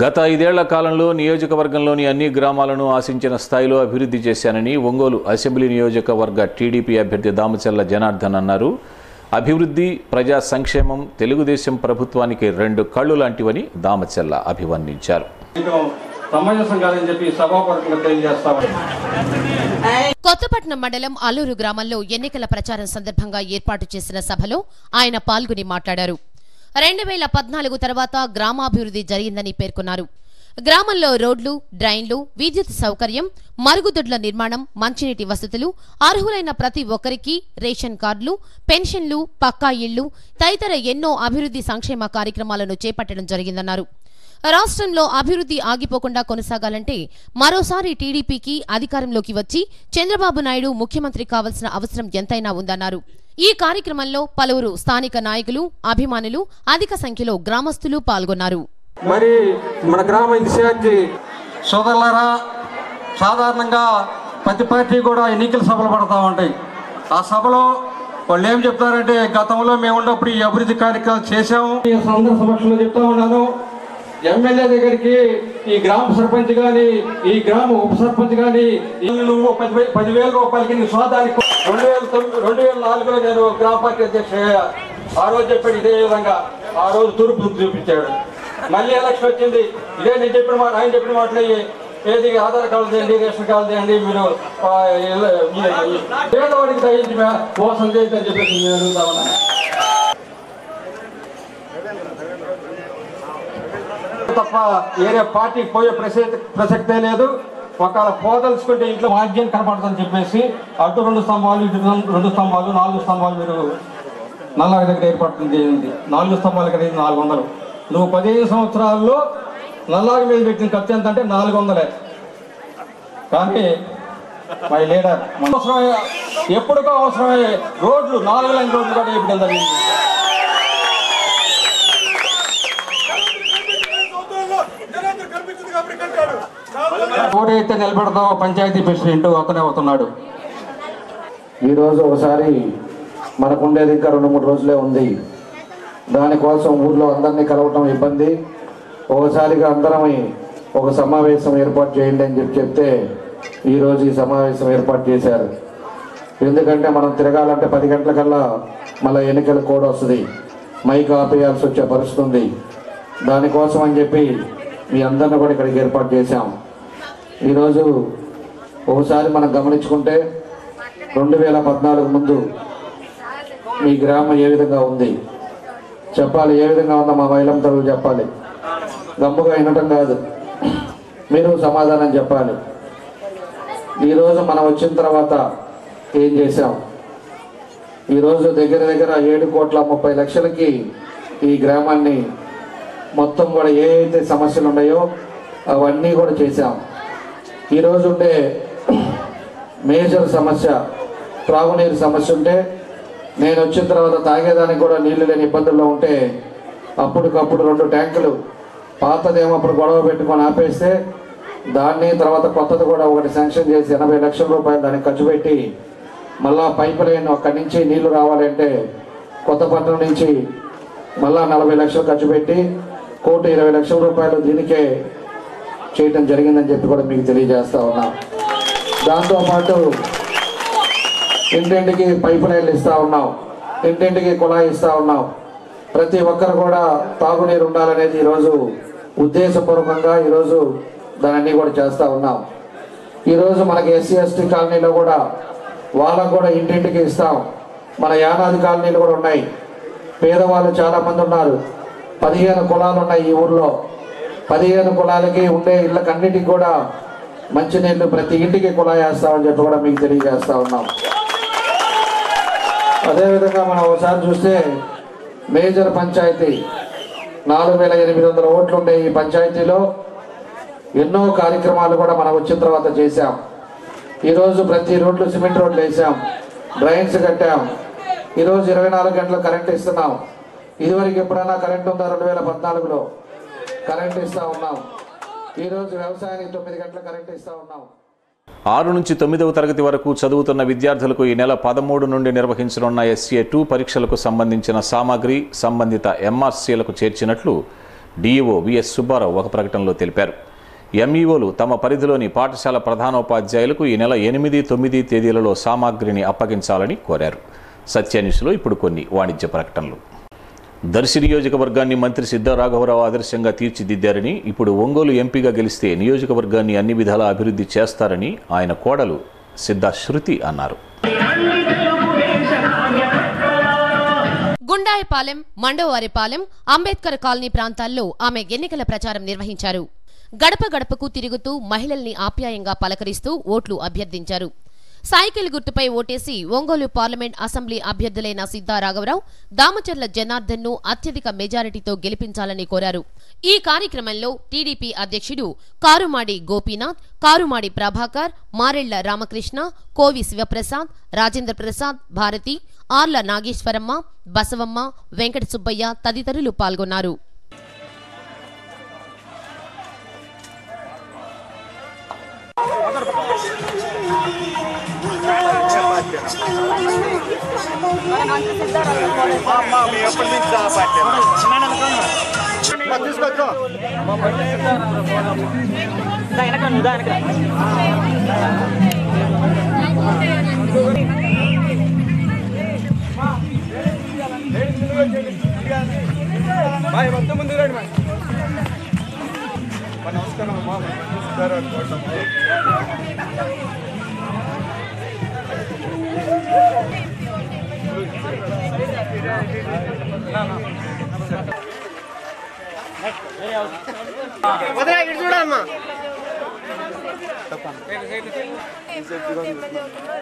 గత 5 ఏళ్ల కాలంలో నియోజకవర్గంలోని అన్ని గ్రామాలను ఆశించిన స్థాయిలో అభివృద్ధి చేశానని ఒంగోలు అసెంబ్లీ నియోజకవర్గ టీడీపీ అభ్యర్థి దామచర్ల జనార్దన్ అన్నారు. అభివృద్ధి, ప్రజా సంక్షేమం తెలుగుదేశం ప్రభుత్వానికి 2 కళ్ళు లాంటివని దామచర్ల అభివర్ణించారు. కొత్తపట్నం మండలం అల్లూరు గ్రామంలో ఎన్నికల ప్రచారం సందర్భంగా ఏర్పాటు చేసిన సభలో ఆయన పాల్గొని మాట్లాడారు. 2014 తర్వాత గ్రామాభివృద్ధి జరిగిందని పేర్కొన్నారు. గ్రామంలో రోడ్లు, డ్రైన్లు, విద్యుత్ సౌకర్యం, మరుగుదొడ్ల నిర్మాణం, మంచినీటి వసతులు, అర్హులైన ప్రతి ఒక్కరికి రేషన్ కార్డులు, పెన్షన్లు, పక్కా ఇళ్లు తదితర ఎన్నో అభివృద్ధి సంక్షేమ కార్యక్రమాలను చేపట్టడం జరిగిందన్నారు. రాష్ట్రంలో అభివృద్ధి ఆగిపోకుండా కొనసాగాలంటే మరోసారి టీడీపీకి అధికారంలోకి వచ్చి చంద్రబాబు నాయుడు ముఖ్యమంత్రి కావాల్సిన అవసరం ఎంతైనా ఉందన్నారు. ఈ కార్యక్రమంలో పలువురు స్థానిక నాయకులు, అభిమానులు, అధిక సంఖ్యలో గ్రామస్తులు పాల్గొన్నారు. మరి మన గ్రామ ఇన్ఛార్జి సోదరులారా, సాధారణంగా ప్రతి పార్టీ కూడా ఎన్నికల సభలు పడతా ఉంటాయి. ఆ సభలో వాళ్ళు ఏం చెప్తారంటే, గతంలో మేము ఉన్నప్పుడు ఈ అభివృద్ధి కార్యక్రమాలు చేశాము. అందరి సమక్షంలో చెప్తా ఉన్నాను, ఎమ్మెల్యే దగ్గరికి ఈ గ్రామ సర్పంచ్ కానీ, ఈ గ్రామ ఉప సర్పంచ్ కానీ, నువ్వు 10,000 రూపాయలకి నీ స్వాదానికి 2004లో నేను గ్రామ పార్టీ అధ్యక్ష ఆ రోజు చెప్పాడు ఇదే విధంగా. ఆ రోజు తూర్పు చూపించాడు. మళ్ళీ ఎలక్షన్ వచ్చింది, ఇదే నేను చెప్పిన మాట, ఆయన చెప్పిన మాటలు ఏది ఆధార్ కార్డు చేయండి, రేషన్ కార్డు చేయండి, మీరు పేదవాడికి దయించి మోసం చేయండి అని చెప్పేసి నేను అడుగుతా ఉన్నా. తప్ప వేరే పార్టీకి పోయే ప్రసక్తే లేదు. ఒకవేళ పోదలుచుకుంటే ఇంట్లో వాద్యం కనపడుతుందని చెప్పేసి అటు 2 స్తంభాలు, ఇటు 2 స్తంభాలు, 4 స్తంభాలు మీరు నల్లగ దగ్గర ఏర్పడుతుంది చేయండి. 4 స్తంభాలు ఖరీదు 400. నువ్వు 15 సంవత్సరాల్లో నల్లాగ మీద పెట్టిన ఖర్చు ఎంత అంటే 400. కానీ మై లీడర్ అవసరమే, ఎప్పుడుకో అవసరమే రోడ్లు 4 లైన్ రోడ్లు కూడా వేయడం జరిగింది. ఓడైతే నిలబెడతావు పంచాయతీ ప్రెసిడెంట్ అతనే అవుతున్నాడు. ఈరోజు ఒకసారి మనకు ఉండేది ఇంకా 2-3 రోజులే ఉంది. దానికోసం ఊర్లో అందరినీ కలవటం ఇబ్బంది. ఒకసారిగా అందరమై ఒక సమావేశం ఏర్పాటు చేయండి అని చెప్తే ఈరోజు ఈ సమావేశం ఏర్పాటు చేశారు. ఎందుకంటే మనం తిరగాలంటే 10 గంటలకల్లా మళ్ళీ ఎన్నికల కోడ్ వస్తుంది, మైక్ ఆపేయాల్సి వచ్చే పరిస్థితి ఉంది. దానికోసం అని చెప్పి మీ అందరిని కూడా ఇక్కడికి ఏర్పాటు చేశాం. ఈరోజు ఒకసారి మనం గమనించుకుంటే 2014 ముందు మీ గ్రామం ఏ విధంగా ఉంది చెప్పాలి. ఏ విధంగా ఉందో మా మహిళం తల్లులు చెప్పాలి. గమ్ముగా వినటం కాదు, మీరు సమాధానం చెప్పాలి. ఈరోజు మనం వచ్చిన తర్వాత ఏం చేశాం? ఈరోజు దగ్గర దగ్గర 7,30,00,000కి ఈ గ్రామాన్ని మొత్తం కూడా ఏ అయితే సమస్యలు ఉన్నాయో అవన్నీ కూడా చేశాం. ఈరోజు ఉండే మేజర్ సమస్య త్రాగునీరు సమస్య ఉంటే, నేను వచ్చిన తర్వాత తాగేదానికి కూడా నీళ్లు లేని ఇబ్బందుల్లో ఉంటే అప్పటికప్పుడు 2 ట్యాంకులు పాతదేమో అప్పుడు గొడవ పెట్టుకొని ఆపేస్తే దాన్ని తర్వాత కొత్తది కూడా ఒకటి శాంక్షన్ చేసి 80 లక్షల రూపాయలు దానికి ఖర్చు పెట్టి మళ్ళా పైప్ లైన్ అక్కడి నుంచి నీళ్లు రావాలంటే కొత్తపట్నం నుంచి మళ్ళా 40 లక్షలు ఖర్చు పెట్టి 1,20 లక్షల రూపాయలు దీనికే చేయటం జరిగిందని చెప్పి కూడా మీకు తెలియజేస్తా ఉన్నా. దాంతోపాటు ఇంటింటికి పైప్ లైన్లు ఇస్తూ ఉన్నాం, ఇంటింటికి కుళాయి ఇస్తూ ఉన్నాం. ప్రతి ఒక్కరు కూడా తాగునీరు ఉండాలనేది ఈరోజు ఉద్దేశపూర్వకంగా ఈరోజు దాన్ని కూడా చేస్తూ ఉన్నాం. ఈరోజు మనకి ఎస్సీ ఎస్టీ కాలనీలో కూడా వాళ్ళకు కూడా ఇంటింటికి ఇస్తాం. మన యానాది కాలనీలు కూడా ఉన్నాయి, పేదవాళ్ళు చాలామంది ఉన్నారు. 15 కులాలు ఉన్నాయి ఈ ఊర్లో. 15 కులాలకి ఉండే ఇళ్ళకన్నిటికి కూడా మంచినీళ్ళు ప్రతి ఇంటికి కుళాయి వేస్తామని చెప్పి కూడా మీకు తెలియజేస్తా ఉన్నాం. అదేవిధంగా మనం ఒకసారి చూస్తే మేజర్ పంచాయతీ 4,800 ఓట్లు ఉండే ఈ పంచాయతీలో ఎన్నో కార్యక్రమాలు కూడా మనం వచ్చిన తర్వాత చేశాం. ఈరోజు ప్రతి రోడ్లు సిమెంట్ రోడ్లు వేసాం, డ్రైన్స్ కట్టాం. ఈరోజు 24 గంటలు కరెంట్ ఇస్తున్నాం. ఇదివరకు ఎప్పుడైనా కరెంట్ ఉందా? 2014లో కరెంట్ ఇస్తూ ఉన్నాం. ఈరోజు వ్యవసాయానికి 9 గంటల కరెంట్ ఇస్తూ ఉన్నాం. 6 నుంచి 9వ తరగతి వరకు చదువుతున్న విద్యార్థులకు ఈ నెల 13 నుండి నిర్వహించనున్న SCA2 పరీక్షలకు సంబంధించిన సామాగ్రి సంబంధిత MRCలకు చేర్చినట్లు DEO విఎస్ సుబ్బారావు ఒక ప్రకటనలో తెలిపారు. MEOలు తమ పరిధిలోని పాఠశాల ప్రధానోపాధ్యాయులకు ఈ నెల 8, 9 తేదీలలో సామాగ్రిని అప్పగించాలని కోరారు. సత్యాన్యూస్లో ఇప్పుడు కొన్ని వాణిజ్య ప్రకటనలు. దర్శి నియోజకవర్గాన్ని మంత్రి సిద్ధా రాఘవరావు ఆదర్శంగా తీర్చిదిద్దారని, ఇప్పుడు ఒంగోలు ఎంపీగా గెలిస్తే నియోజకవర్గాన్ని అన్ని విధాలా అభివృద్ధి చేస్తారని ఆయన కోడలు సిద్ధా శృతి అన్నారు. గుండాయపాలెం, మండవారిపాలెం, అంబేద్కర్ కాలనీ ప్రాంతాల్లో ఆమె ఎన్నికల ప్రచారం నిర్వహించారు. గడప గడపకు తిరుగుతూ మహిళల్ని ఆప్యాయంగా పలకరిస్తూ ఓట్లు అభ్యర్థించారు. సైకిల్ గుర్తుపై ఓటేసి ఒంగోలు పార్లమెంట్ అసెంబ్లీ అభ్యర్థులైన సిద్ధా రాఘవరావు, దామచర్ల జనార్దన్ను అత్యధిక మెజారిటీతో గెలిపించాలని కోరారు. ఈ కార్యక్రమంలో టీడీపీ అధ్యక్షుడు కారుమాడి గోపీనాథ్, కారుమాడి ప్రభాకర్, మారెళ్ల రామకృష్ణ, కోవి శివప్రసాద్, రాజేంద్ర ప్రసాద్, భారతి, ఆర్ల నాగేశ్వరమ్మ, బసవమ్మ, వెంకట సుబ్బయ్య తదితరులు పాల్గొన్నారు.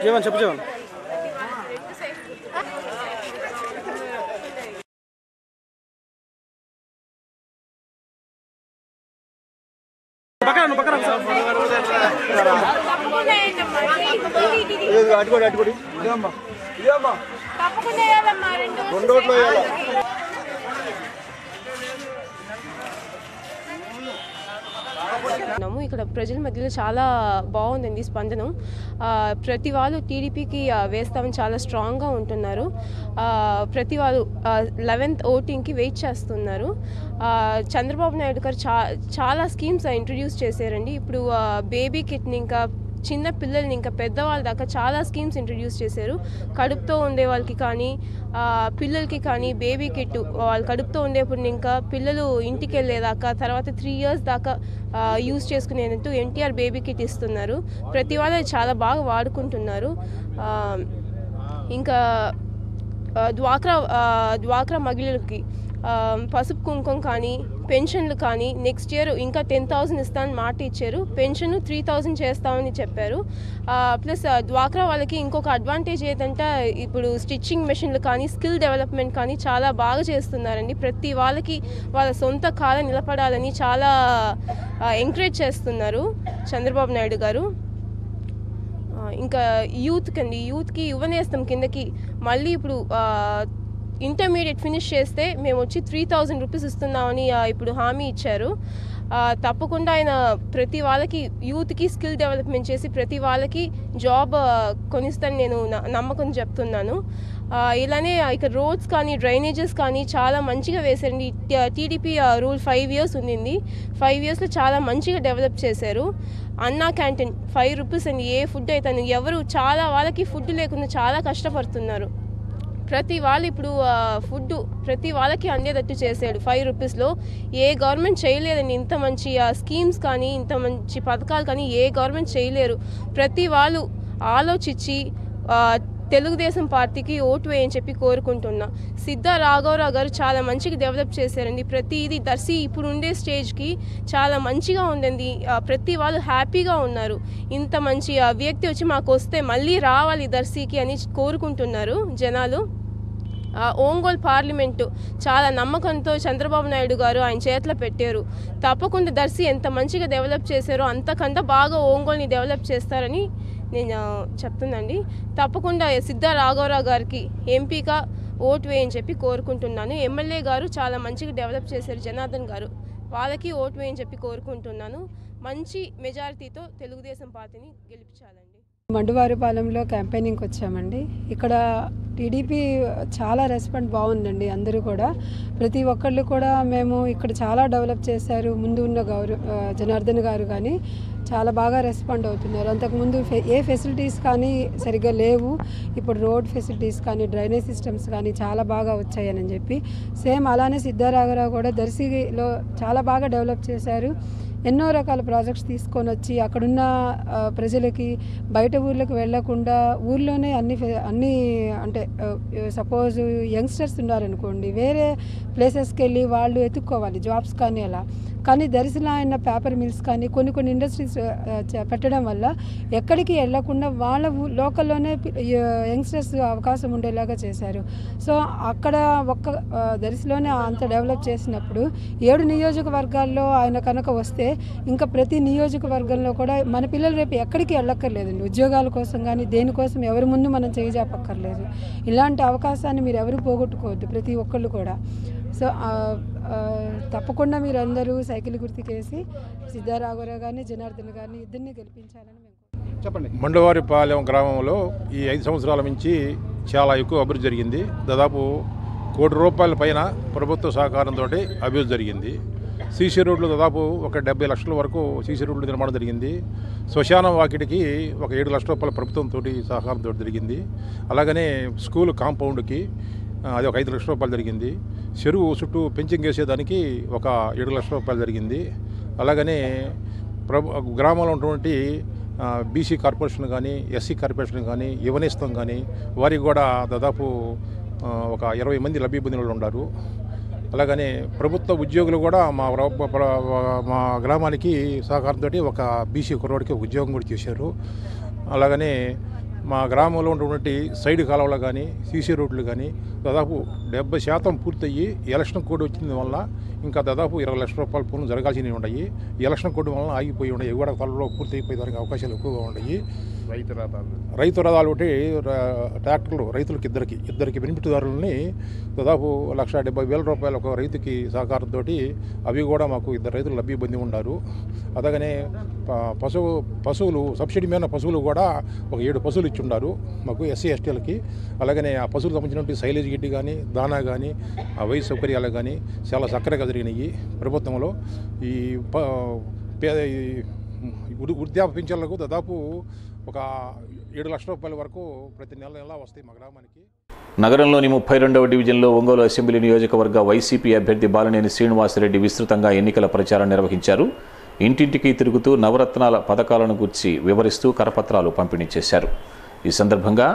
జీవన్ చెప్పు జీవన్ అటుకోడి ఇక్కడ ప్రజల మధ్యలో చాలా బాగుందండి స్పందనం. ప్రతి వాళ్ళు టీడీపీకి వేస్తామని చాలా స్ట్రాంగ్గా ఉంటున్నారు. ప్రతి వాళ్ళు 11th ఓటింగ్కి వెయిట్ చేస్తున్నారు. చంద్రబాబు నాయుడు గారు చాలా స్కీమ్స్ ఇంట్రడ్యూస్ చేశారండి. ఇప్పుడు బేబీ కిట్ని ఇంకా చిన్న పిల్లల్ని ఇంకా పెద్దవాళ్ళ దాకా చాలా స్కీమ్స్ ఇంట్రడ్యూస్ చేశారు. కడుపుతో ఉండే వాళ్ళకి కానీ పిల్లలకి కానీ బేబీ కిట్, వాళ్ళు కడుపుతో ఉండేప్పుడు ఇంకా పిల్లలు ఇంటికి వెళ్ళేదాకా తర్వాత 3 years దాకా యూజ్ చేసుకునేందుకు NTR బేబీ కిట్ ఇస్తున్నారు. ప్రతి వాళ్ళు చాలా బాగా వాడుకుంటున్నారు. ఇంకా డ్వాక్రా మహిళలకి పసుపు కుంకుమ కానీ పెన్షన్లు కానీ నెక్స్ట్ ఇయర్ ఇంకా 10,000 ఇస్తామని మాట ఇచ్చారు. పెన్షన్ 3,000 చేస్తామని చెప్పారు. ప్లస్ డ్వాక్రా వాళ్ళకి ఇంకొక అడ్వాంటేజ్ ఏంటంటే ఇప్పుడు స్టిచ్చింగ్ మెషిన్లు కానీ స్కిల్ డెవలప్మెంట్ కానీ చాలా బాగా చేస్తున్నారండి. ప్రతి వాళ్ళకి వాళ్ళ సొంత కాళ్ళ నిలబడాలని చాలా ఎంకరేజ్ చేస్తున్నారు చంద్రబాబు నాయుడు గారు. ఇంకా యూత్కి యువనేస్తం కిందకి మళ్ళీ ఇప్పుడు ఇంటర్మీడియట్ ఫినిష్ చేస్తే మేము వచ్చి 3,000 రూపీస్ ఇస్తున్నామని ఇప్పుడు హామీ ఇచ్చారు. తప్పకుండా ఆయన ప్రతి వాళ్ళకి యూత్కి స్కిల్ డెవలప్మెంట్ చేసి ప్రతి వాళ్ళకి జాబ్ కొనిస్తాను నేను నమ్మకం చెప్తున్నాను. ఇలానే ఇక రోడ్స్ కానీ డ్రైనేజెస్ కానీ చాలా మంచిగా వేశారండి. టీడీపీ రూల్ 5 years ఉండింది. 5 yearsలో చాలా మంచిగా డెవలప్ చేశారు. అన్నా క్యాంటీన్ 5 రూపీస్ అండి. ఏ ఫుడ్ అయితే ఎవరు చాలా వాళ్ళకి ఫుడ్ లేకుండా చాలా కష్టపడుతున్నారు. ప్రతి వాళ్ళు ఇప్పుడు ఫుడ్ ప్రతి వాళ్ళకి అందేటట్టు చేశాడు 5 రూపీస్లో. ఏ గవర్నమెంట్ చేయలేదండి ఇంత మంచి స్కీమ్స్ కానీ ఇంత మంచి పథకాలు కానీ ఏ గవర్నమెంట్ చేయలేరు. ప్రతి వాళ్ళు ఆలోచించి తెలుగుదేశం పార్టీకి ఓటు వేయని చెప్పి కోరుకుంటున్నా. సిద్ధా రాఘవరావు గారు చాలా మంచిగా డెవలప్ చేశారండి. ప్రతిదీ దర్శి ఇప్పుడు ఉండే స్టేజ్కి చాలా మంచిగా ఉందండి. ప్రతి వాళ్ళు హ్యాపీగా ఉన్నారు. ఇంత మంచి వ్యక్తి వచ్చి మాకు వస్తే మళ్ళీ రావాలి దర్శికి అని కోరుకుంటున్నారు జనాలు. ఒంగోలు పార్లమెంటు చాలా నమ్మకంతో చంద్రబాబు నాయుడు గారు ఆయన చేతిలో పెట్టారు. తప్పకుండా దర్శి ఎంత మంచిగా డెవలప్ చేశారో అంతకంటే బాగా ఒంగోలుని డెవలప్ చేస్తారని నేను చెప్తున్నాండి. తప్పకుండా సిద్ధా రాఘవరావు గారికి ఎంపీగా ఓటు వేయని చెప్పి కోరుకుంటున్నాను. ఎమ్మెల్యే గారు చాలా మంచిగా డెవలప్ చేశారు జనార్దన్ గారు, వాళ్ళకి ఓటు వేయని చెప్పి కోరుకుంటున్నాను. మంచి మెజారిటీతో తెలుగుదేశం పార్టీని గెలిపించాలండి. మండువారిపాలెంలో క్యాంపెయినింగ్కి వచ్చామండి. ఇక్కడ టీడీపీ చాలా రెస్పాండ్ బాగుందండి. అందరూ కూడా ప్రతి ఒక్కళ్ళు కూడా మేము ఇక్కడ చాలా డెవలప్ చేశారు. ముందు ఉన్న జనార్దన్ గారు కానీ చాలా బాగా రెస్పాండ్ అవుతున్నారు. అంతకుముందు ఏ ఫెసిలిటీస్ కానీ సరిగ్గా లేవు. ఇప్పుడు రోడ్ ఫెసిలిటీస్ కానీ డ్రైనేజ్ సిస్టమ్స్ కానీ చాలా బాగా వచ్చాయని చెప్పి సేమ్ అలానే సిద్ధారాఘవరావు కూడా దర్శిలో చాలా బాగా డెవలప్ చేశారు. ఎన్నో రకాల ప్రాజెక్ట్స్ తీసుకొని వచ్చి అక్కడున్న ప్రజలకి బయట ఊర్లకు వెళ్లకుండా ఊర్లోనే అన్ని అంటే సపోజ్ యంగ్స్టర్స్ ఉన్నారనుకోండి, వేరే ప్లేసెస్కి వెళ్ళి వాళ్ళు ఎత్తుక్కోవాలి జాబ్స్ కానీ అలా. కానీ దర్శిలో ఆయన పేపర్ మిల్స్ కానీ కొన్ని ఇండస్ట్రీస్ పెట్టడం వల్ల ఎక్కడికి వెళ్లకుండా వాళ్ళ లోకల్లోనే యంగ్స్టర్స్ అవకాశం ఉండేలాగా చేశారు. సో అక్కడ దర్శిలోనే అంత డెవలప్ చేసినప్పుడు 7 నియోజకవర్గాల్లో ఆయన కనుక వస్తే ఇంకా ప్రతి నియోజకవర్గంలో కూడా మన పిల్లలు రేపు ఎక్కడికి వెళ్ళక్కర్లేదండి. ఉద్యోగాల కోసం కానీ దేనికోసం ఎవరి ముందు మనం చేయజాపక్కర్లేదు. ఇలాంటి అవకాశాన్ని మీరు ఎవరు పోగొట్టుకోవద్దు ప్రతి ఒక్కళ్ళు కూడా. సో తప్పకుండా మీరు అందరూ సైకిల్ గుర్తుకేసి సిద్ధారాఘవరావు గారిని జనార్దన్ గారిని ఇద్దరిని గెలిపించాలని మేము చెప్పండి. మండవారిపాలెం గ్రామంలో ఈ 5 సంవత్సరాల నుంచి చాలా ఎక్కువ అభివృద్ధి జరిగింది. దాదాపు ₹1 కోటి పైన ప్రభుత్వ సహకారంతో అభివృద్ధి జరిగింది. సీసీ రోడ్లు దాదాపు ఒక 70 లక్షల వరకు సీసీ రోడ్లు నిర్మాణం జరిగింది. శ్మశానం వాకిడికి ఒక ₹7 లక్షల ప్రభుత్వంతో సహకారంతో జరిగింది. అలాగనే స్కూల్ కాంపౌండ్కి అది ఒక ₹5 లక్షల జరిగింది. చెరువు చుట్టూ పెంచింగ్ వేసేదానికి ఒక ₹7 లక్షల జరిగింది. అలాగనే గ్రామంలో ఉన్నటువంటి బీసీ కార్పొరేషన్ కానీ ఎస్సీ కార్పొరేషన్ కానీ యువనేస్తం కానీ వారికి కూడా దాదాపు ఒక 20 మంది లబ్ధిపొందిన ఉన్నారు. అలాగనే ప్రభుత్వ ఉద్యోగులు కూడా మా గ్రామానికి సహకారంతో ఒక బీసీ కుర్రోడికి ఉద్యోగం కూడా చేశారు. అలాగనే మా గ్రామంలో ఉన్నటువంటి సైడ్ కాలువలు కానీ సీసీ రోడ్లు కానీ దాదాపు 70% పూర్తయ్యి ఎలక్షన్ కోడ్ వచ్చిన వల్ల ఇంకా దాదాపు ₹20 లక్షల పనులు జరగాల్సినవి ఉన్నాయి. ఎలక్షన్ కోడ్ వలన ఆగిపోయి ఉన్నాయి. కూడా త్వరలో పూర్తి అయిపోయేదానికి అవకాశాలు ఎక్కువగా ఉన్నాయి. రైతు రథాలు ఒకటి ట్రాక్టర్లు రైతులకు ఇద్దరికి బెనిఫిట్దారులని దాదాపు ₹1,70,000 ఒక రైతుకి సహకారంతో అవి కూడా మాకు 2 రైతులు లబ్ధి పొంది ఉన్నారు. అలాగనే పశువులు సబ్సిడీ మీద పశువులు కూడా ఒక 7 పశువులు ఇచ్చి ఉన్నారు మాకు ఎస్సీ ఎస్టీలకి. అలాగనే ఆ పశువులకు సంబంధించినటువంటి సైలేజ్ గిడ్డి కానీ దానా కానీ ఆ వయసు సౌకర్యాలు కానీ చాలా చక్కగా జరిగినాయి ప్రభుత్వంలో. ఈ వృద్ధాప్య పింఛన్లకు దాదాపు ఒక ₹7 లక్షల వరకు ప్రతి నెల వస్తాయి మా గ్రామానికి. నగరంలోని 32వ డివిజన్లో ఒంగోలు అసెంబ్లీ నియోజకవర్గ వైసీపీ అభ్యర్థి బాలినేని శ్రీనివాసరెడ్డి విస్తృతంగా ఎన్నికల ప్రచారం నిర్వహించారు. ఇంటింటికి తిరుగుతూ నవరత్నాల పథకాలను గురించి వివరిస్తూ కరపత్రాలు పంపిణీ చేశారు. ఈ సందర్భంగా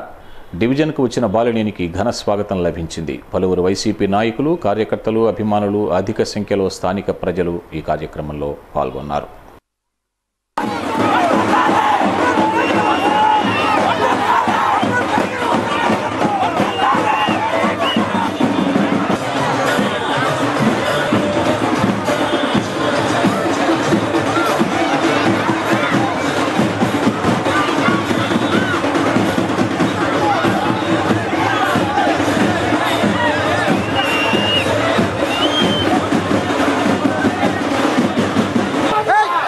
డివిజన్కు వచ్చిన బాలినేనికి ఘన స్వాగతం లభించింది. పలువురు వైసీపీ నాయకులు, కార్యకర్తలు, అభిమానులు, అధిక సంఖ్యలో స్థానిక ప్రజలు ఈ కార్యక్రమంలో పాల్గొన్నారు. Hey!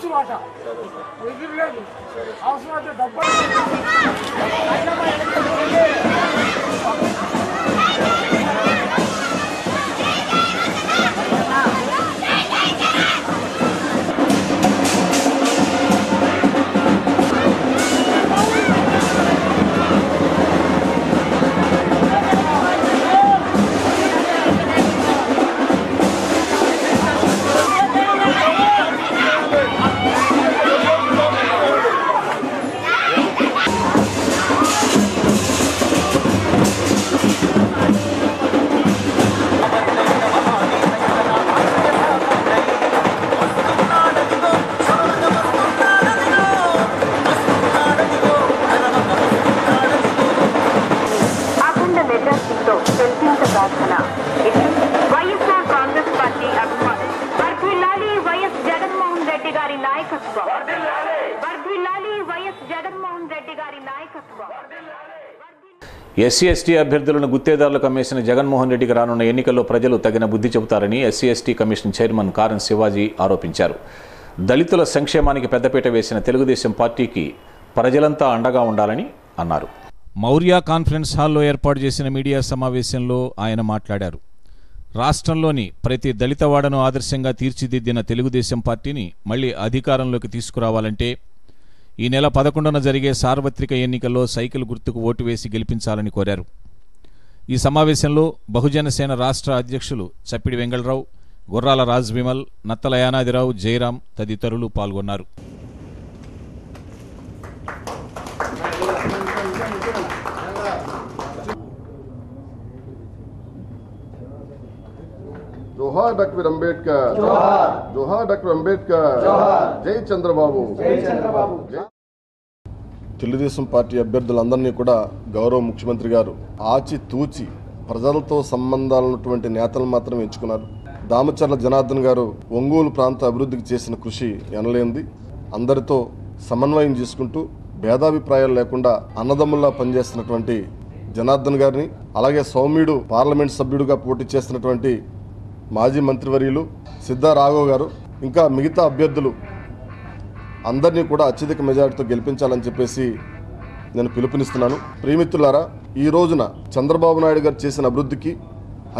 మంచి మాట ఎదురులేదు అవసరమైతే డబ్బు ఎస్సీ ఎస్టీ అభ్యర్థులను గుత్తేదారులకు అమ్మేసిన జగన్మోహన్ రెడ్డికి రానున్న ఎన్నికల్లో ప్రజలు తగిన బుద్ధి చెబుతారని ఎస్సీ ఎస్టీ కమిషన్ చైర్మన్ కారం శివాజీ ఆరోపించారు. దళితుల సంక్షేమానికి పెద్దపీట వేసిన తెలుగుదేశం పార్టీకి ప్రజలంతా అండగా ఉండాలని అన్నారు. మౌర్య కాన్ఫరెన్స్ హాల్లో ఏర్పాటు చేసిన మీడియా సమావేశంలో ఆయన మాట్లాడారు. రాష్ట్రంలోని ప్రతి దళితవాడను ఆదర్శంగా తీర్చిదిద్దిన తెలుగుదేశం పార్టీని మళ్లీ అధికారంలోకి తీసుకురావాలంటే ఈ నెల 11న జరిగే సార్వత్రిక ఎన్నికల్లో సైకిల్ గుర్తుకు ఓటు వేసి గెలిపించాలని కోరారు. ఈ సమావేశంలో బహుజనసేన రాష్ట్ర అధ్యక్షులు చప్పిడి వెంగళరావు, గుర్రాల రాజ్ విమల్, నత్తల యానాదిరావు, జయరాం తదితరులు పాల్గొన్నారు. जोहार डॉक्टर अंबेडकर, जोहार जोहार डॉक्टर अंबेडकर, जोहार जय चंद्रबाबु, जय चंद्रबाबु. తెలుగుదేశం పార్టీ అభ్యర్థులందరినీ కూడా గౌరవ ముఖ్యమంత్రి గారు ఆచి తూచి ప్రజలతో సంబంధాలున్నటువంటి నేతలు మాత్రం ఎంచుకున్నారు. దామచర్ల జనార్దన్ గారు ఒంగోలు ప్రాంత అభివృద్ధికి చేసిన కృషి ఎనలేంది. అందరితో సమన్వయం చేసుకుంటూ భేదాభిప్రాయాలు లేకుండా అన్నదమ్ముల్లా పనిచేస్తున్నటువంటి జనార్దన్ గారిని, అలాగే సౌమ్యుడు పార్లమెంట్ సభ్యుడిగా పోటీ చేస్తున్నటువంటి మాజీ మంత్రివర్యులు సిద్ధా రాఘవ్ గారు, ఇంకా మిగతా అభ్యర్థులు అందరినీ కూడా అత్యధిక మెజారిటీతో గెలిపించాలని చెప్పేసి నేను పిలుపునిస్తున్నాను. ప్రియమిత్రులారా, ఈ రోజున చంద్రబాబు నాయుడు గారు చేసిన అభివృద్ధికి,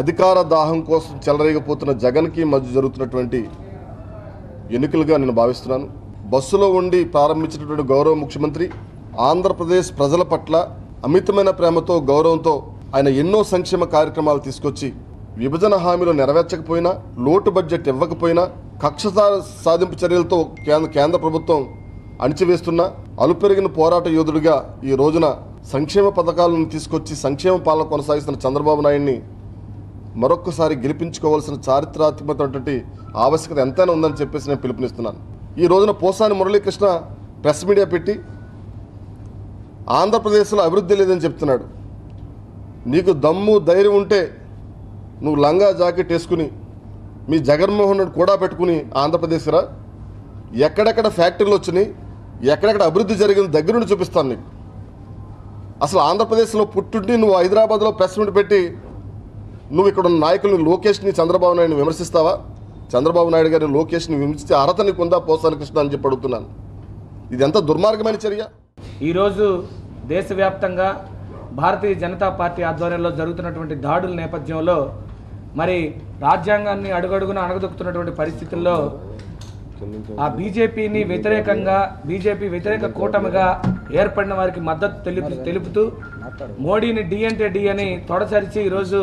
అధికార దాహం కోసం చెలరేగిపోతున్న జగన్కి మధ్య జరుగుతున్నటువంటి ఎన్నికలుగా నేను భావిస్తున్నాను. బస్సులో ఉండి ప్రారంభించినటువంటి గౌరవ ముఖ్యమంత్రి ఆంధ్రప్రదేశ్ ప్రజల పట్ల అమితమైన ప్రేమతో, గౌరవంతో ఆయన ఎన్నో సంక్షేమ కార్యక్రమాలు తీసుకొచ్చి విభజన హామీలు నెరవేర్చకపోయినా, లోటు బడ్జెట్ ఇవ్వకపోయినా, కక్ష సాధింపు చర్యలతో కేంద్ర ప్రభుత్వం అణిచివేస్తున్న అలుపెరిగిన పోరాట యోధుడిగా ఈ రోజున సంక్షేమ పథకాలను తీసుకొచ్చి సంక్షేమ పాలన కొనసాగిస్తున్న చంద్రబాబు నాయుడిని మరొక్కసారి గెలిపించుకోవాల్సిన చారిత్రాత్మకమైనటువంటి ఆవశ్యకత ఎంతైనా ఉందని చెప్పేసి నేను పిలుపునిస్తున్నాను. ఈ రోజున పోసాని మురళీకృష్ణ ప్రెస్ మీడియా పెట్టి ఆంధ్రప్రదేశ్లో అభివృద్ధి లేదని చెప్తున్నాడు. నీకు దమ్ము ధైర్యం ఉంటే నువ్వు లంగా జాకెట్ వేసుకుని మీ జగన్మోహన్ రెడ్డి కూడా పెట్టుకుని ఆంధ్రప్రదేశ్ రా, ఎక్కడెక్కడ ఫ్యాక్టరీలు వచ్చినాయి, ఎక్కడెక్కడ అభివృద్ధి జరిగింది దగ్గర నుండి చూపిస్తాను నీకు. అసలు ఆంధ్రప్రదేశ్లో పుట్టుండి నువ్వు హైదరాబాద్లో ప్రెస్ మీట్ పెట్టి నువ్వు ఇక్కడ ఉన్న నాయకుల్ని లోకేష్ని, చంద్రబాబు నాయుడిని విమర్శిస్తావా? చంద్రబాబు నాయుడు గారిని, లోకేష్ని విమర్శించే అర్హత నీకు ఉందా పోసాని కృష్ణ అని చెప్పి అడుగుతున్నాను. ఇది ఎంత దుర్మార్గమైన చర్య. ఈరోజు దేశవ్యాప్తంగా భారతీయ జనతా పార్టీ ఆధ్వర్యంలో జరుగుతున్నటువంటి దాడుల నేపథ్యంలో మరి రాజ్యాంగాన్ని అడుగడుగున అణగదొక్కుతున్నటువంటి పరిస్థితుల్లో ఆ బీజేపీని వ్యతిరేకంగా, బీజేపీ వ్యతిరేక కూటమిగా ఏర్పడిన వారికి మద్దతు తెలుపుతూ మోడీని డి అంటే డి అని తొడచరిచి ఈరోజు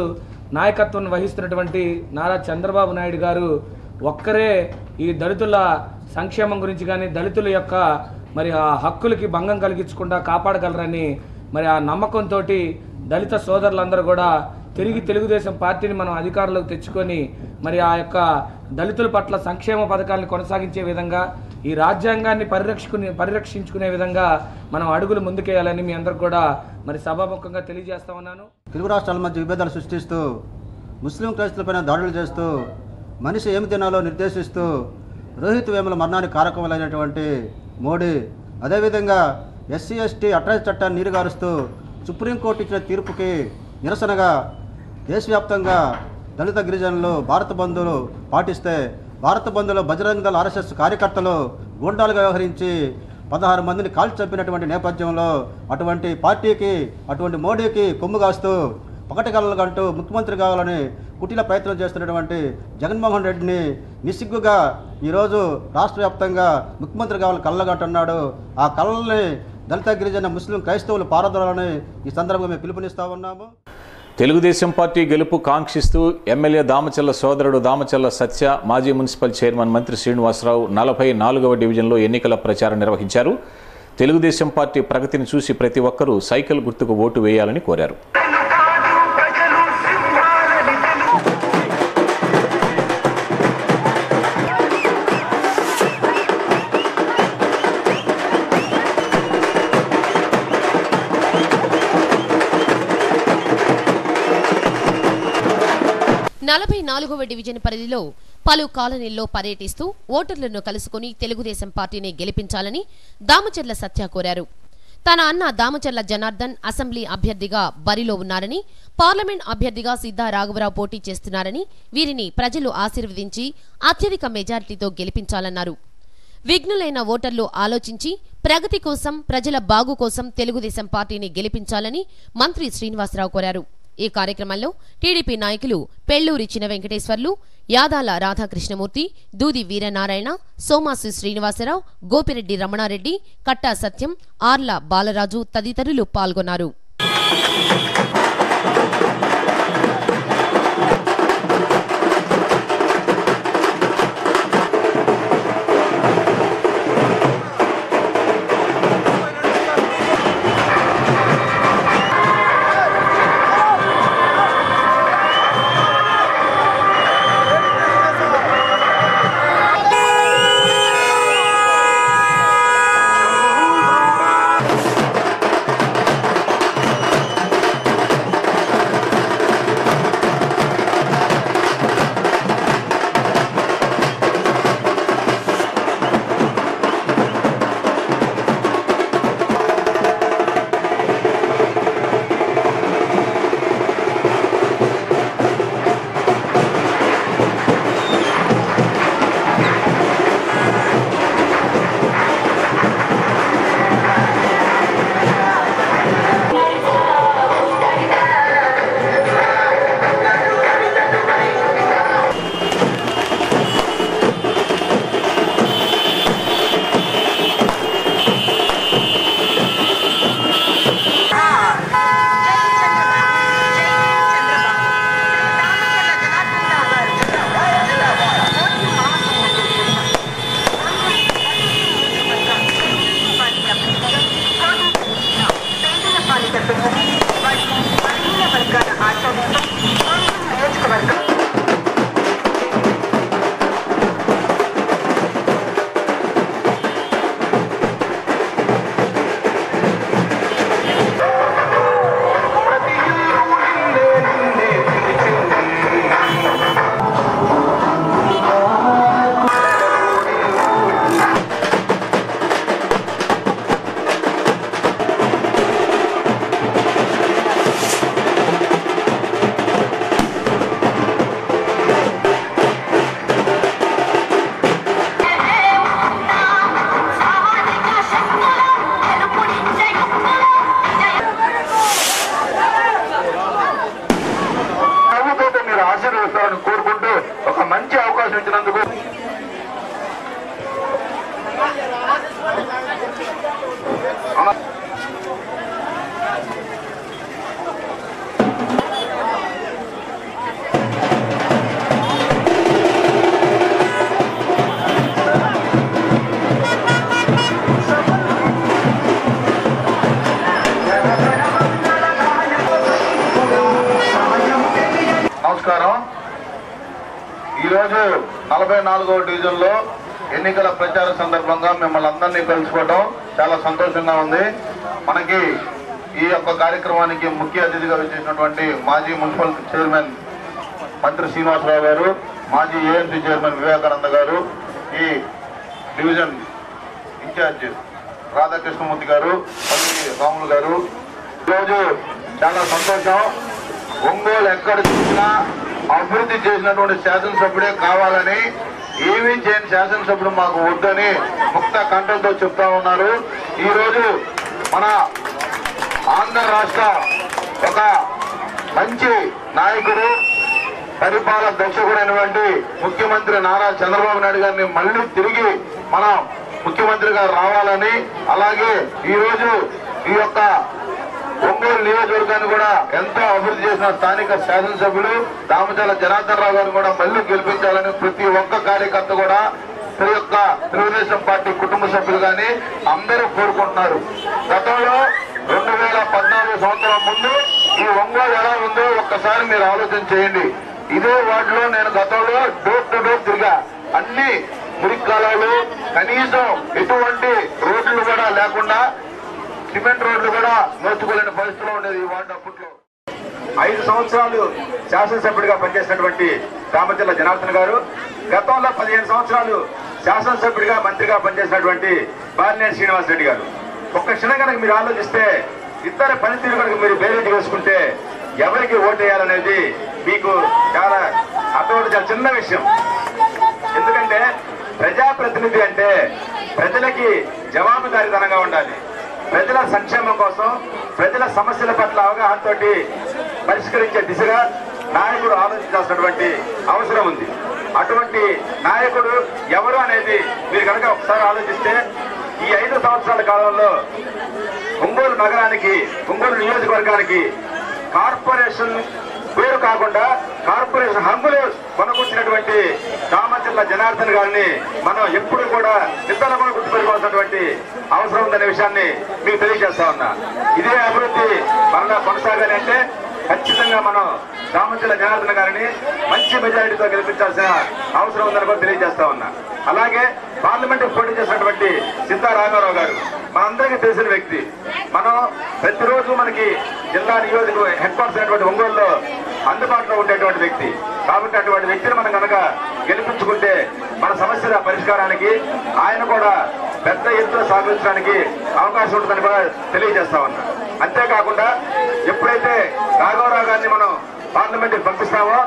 నాయకత్వం వహిస్తున్నటువంటి నారా చంద్రబాబు నాయుడు గారు ఒక్కరే ఈ దళితుల సంక్షేమం గురించి కానీ, దళితుల యొక్క మరి ఆ హక్కులకి భంగం కలిగించకుండా కాపాడగలరని మరి ఆ నమ్మకంతో దళిత సోదరులందరూ కూడా తిరిగి తెలుగుదేశం పార్టీని మనం అధికారంలోకి తెచ్చుకొని మరి ఆ యొక్క దళితుల పట్ల సంక్షేమ పథకాలను కొనసాగించే విధంగా, ఈ రాజ్యాంగాన్ని పరిరక్షించుకునే విధంగా మనం అడుగులు ముందుకేయాలని మీ అందరికి కూడా మరి సభాముఖంగా తెలియజేస్తా ఉన్నాను. తెలుగు రాష్ట్రాల మధ్య విభేదాలు సృష్టిస్తూ, ముస్లిం క్రైస్తవులపైన దాడులు చేస్తూ, మనిషి ఏమి తినాలో నిర్దేశిస్తూ రోహిత్ వేముల మరణానికి కారకములైనటువంటి మోడీ, అదేవిధంగా ఎస్సీ ఎస్టీ అట్రాసిటీ చట్టాన్ని నీరుగారుస్తూ సుప్రీంకోర్టు ఇచ్చిన తీర్పుకి నిరసనగా దేశవ్యాప్తంగా దళిత గిరిజనులు భారత బంధువులు పాటిస్తే, భారత బంధువులు బజరంగ దళ ఆర్ఎస్ఎస్ కార్యకర్తలు గూండాలుగా వ్యవహరించి 16 మందిని కాల్చి చంపినటువంటి నేపథ్యంలో అటువంటి పార్టీకి, అటువంటి మోడీకి కొమ్ము కాస్తూ పకటి కళ్ళకంటూ ముఖ్యమంత్రి కావాలని కుటిల ప్రయత్నం చేస్తున్నటువంటి జగన్మోహన్ రెడ్డిని నిస్సిగ్గుగా ఈరోజు రాష్ట్ర వ్యాప్తంగా ముఖ్యమంత్రి కావాలని కళ్ళగంటున్నాడు. ఆ కళ్ళని దళిత, గిరిజన, ముస్లిం, క్రైస్తవులు పారదోలాలని ఈ సందర్భంగా మేము పిలుపునిస్తా ఉన్నాము. తెలుగుదేశం పార్టీ గెలుపు కాంక్షిస్తూ ఎమ్మెల్యే దామచల్ల సోదరుడు దామచల్ల సత్య, మాజీ మున్సిపల్ చైర్మన్ మంత్రి శ్రీనివాసరావు 44వ డివిజన్లో ఎన్నికల ప్రచారం నిర్వహించారు. తెలుగుదేశం పార్టీ ప్రగతిని చూసి ప్రతి ఒక్కరూ సైకిల్ గుర్తుకు ఓటు వేయాలని కోరారు. నలభై 44వ డివిజన్ పరిధిలో పలు కాలనీల్లో పర్యటిస్తూ ఓటర్లను కలుసుకుని తెలుగుదేశం పార్టీని గెలిపించాలని దామచర్ల సత్య కోరారు. తన అన్న దామచర్ల జనార్దన్ అసెంబ్లీ అభ్యర్థిగా బరిలో ఉన్నారని, పార్లమెంట్ అభ్యర్థిగా సిద్ధా రాఘవరావు పోటీ చేస్తున్నారని, వీరిని ప్రజలు ఆశీర్వదించి అత్యధిక మెజారిటీతో గెలిపించాలన్నారు. విఘ్నులైన ఓటర్లు ఆలోచించి ప్రగతి కోసం, ప్రజల బాగు కోసం తెలుగుదేశం పార్టీని గెలిపించాలని మంత్రి శ్రీనివాసరావు కోరారు. ఈ కార్యక్రమంలో టీడీపీ నాయకులు పెళ్లూరి చిన వెంకటేశ్వర్లు, యాదాల రాధాకృష్ణమూర్తి, దూది వీరనారాయణ, సోమాసు శ్రీనివాసరావు, గోపిరెడ్డి రమణారెడ్డి, కట్టా సత్యం, ఆర్ల బాలరాజు తదితరులు పాల్గొన్నారు. కోరుకుంటూ ఒక మంచి అవకాశం ఇచ్చినందుకు నమస్కారం. ఈరోజు 44వ డివిజన్లో ఎన్నికల ప్రచార సందర్భంగా మిమ్మల్ని అందరినీ కలుసుకోవడం చాలా సంతోషంగా ఉంది. మనకి ఈ యొక్క కార్యక్రమానికి ముఖ్య అతిథిగా వచ్చేసినటువంటి మాజీ మున్సిపల్ చైర్మన్ మంత్రి శ్రీనివాసరావు గారు, మాజీ ఏఎంసీ చైర్మన్ వివేకానంద గారు, ఈ డివిజన్ ఇన్ఛార్జ్ రాధాకృష్ణమూర్తి గారు, పల్లి రాములు గారు. ఈరోజు చాలా సంతోషం. ఒంగోలు ఎక్కడ చూసినా అభివృద్ధి చేసినటువంటి శాసనసభ్యుడే కావాలని ఏమీ చేయని శాసనసభ్యుడు మాకు వద్దని ముక్త కంఠంతో చెప్తా ఉన్నారు. ఈరోజు మన ఆంధ్ర రాష్ట్ర ఒక మంచి నాయకుడు, పరిపాలన దక్షకుడైనటువంటి ముఖ్యమంత్రి నారా చంద్రబాబు నాయుడు గారిని మళ్ళీ తిరిగి మనం ముఖ్యమంత్రిగా రావాలని, అలాగే ఈరోజు ఈ యొక్క ఒంగోలు నియోజకవర్గాన్ని కూడా ఎంతో అభివృద్ధి చేసిన స్థానిక శాసనసభ్యులు దామచర్ల జనార్దన్ రావు గారిని కూడా మళ్ళీ గెలిపించాలని ప్రతి ఒక్క కార్యకర్త కూడా ప్రతి ఒక్క తెలుగుదేశం పార్టీ కుటుంబ సభ్యులు కానీ అందరూ కోరుకుంటున్నారు. గతంలో 2014 సంవత్సరం ముందు ఈ ఒంగోలు ఎలా ఉందో ఒక్కసారి మీరు ఆలోచన చేయండి. ఇదే వార్డులో నేను గతంలో డోర్ టు డోర్ తిరిగా. అన్ని మురికి కాలాలు, కనీసం ఎటువంటి రోడ్లు కూడా లేకుండా, సిమెంట్ రోడ్లు కూడా నోచుకోలేని పరిస్థితిలో ఉండేది ఈ వార్డు అప్పట్లో. 5 సంవత్సరాలు శాసనసభ్యుడిగా పనిచేసినటువంటి దామచర్ల జనార్దన్ గారు, గతంలో 15 సంవత్సరాలు శాసనసభ్యుడిగా మంత్రిగా పనిచేసినటువంటి బాలినేని శ్రీనివాసరెడ్డి గారు. ఒక్క క్షణం కనుక మీరు ఆలోచిస్తే, ఇద్దరు పనితీరు కనుక మీరు బేరేజ్ వేసుకుంటే ఎవరికి ఓటేయాలనేది మీకు చాలా అర్థం, చాలా చిన్న విషయం. ఎందుకంటే ప్రజాప్రతినిధి అంటే ప్రజలకి జవాబుదారీతనంగా ఉండాలి. ప్రజల సంక్షేమం కోసం, ప్రజల సమస్యల పట్ల అవగాహనతో పరిష్కరించే దిశగా నాయకుడు ఆలోచించాల్సినటువంటి అవసరం ఉంది. అటువంటి నాయకుడు ఎవరు అనేది మీరు కనుక ఒకసారి ఆలోచిస్తే, ఈ 5 సంవత్సరాల కాలంలో ఒంగోలు నగరానికి, ఒంగోలు నియోజకవర్గానికి కార్పొరేషన్ పేరు కాకుండా కార్పొరేషన్ హంగులు కొనకూర్చినటువంటి దామచర్ల జనార్దన్ గారిని మనం ఎప్పుడు కూడా నిద్రలో గుర్తుపెట్టుకోవాల్సినటువంటి అవసరం ఉందనే విషయాన్ని మీకు తెలియజేస్తా ఉన్నా. ఇదే అభివృద్ధి మరలా కొనసాగాలి అంటే ఖచ్చితంగా మనం దామచర్ల జనార్దన్ గారిని మంచి మెజారిటీతో గెలిపించాల్సిన అవసరం ఉందని కూడా తెలియజేస్తా ఉన్నా. అలాగే పార్లమెంట్ పోటీ చేసినటువంటి సీతారామారావు గారు మనందరికీ తెలిసిన వ్యక్తి. మనం ప్రతిరోజు మనకి జిల్లా నియోజకవర్గ హెడ్ క్వార్టర్స్ అయినటువంటి ఒంగోలులో అందుబాటులో ఉండేటువంటి వ్యక్తి. కాబట్టి అటువంటి వ్యక్తిని మనం కనుక గెలిపించుకుంటే మన సమస్యల పరిష్కారానికి ఆయన కూడా పెద్ద ఎత్తున సహకరించడానికి అవకాశం ఉంటుందని కూడా తెలియజేస్తా ఉన్నా. అంతేకాకుండా ఎప్పుడైతే రాఘవరావు గారిని మనం పార్లమెంట్కి పంపిస్తామో,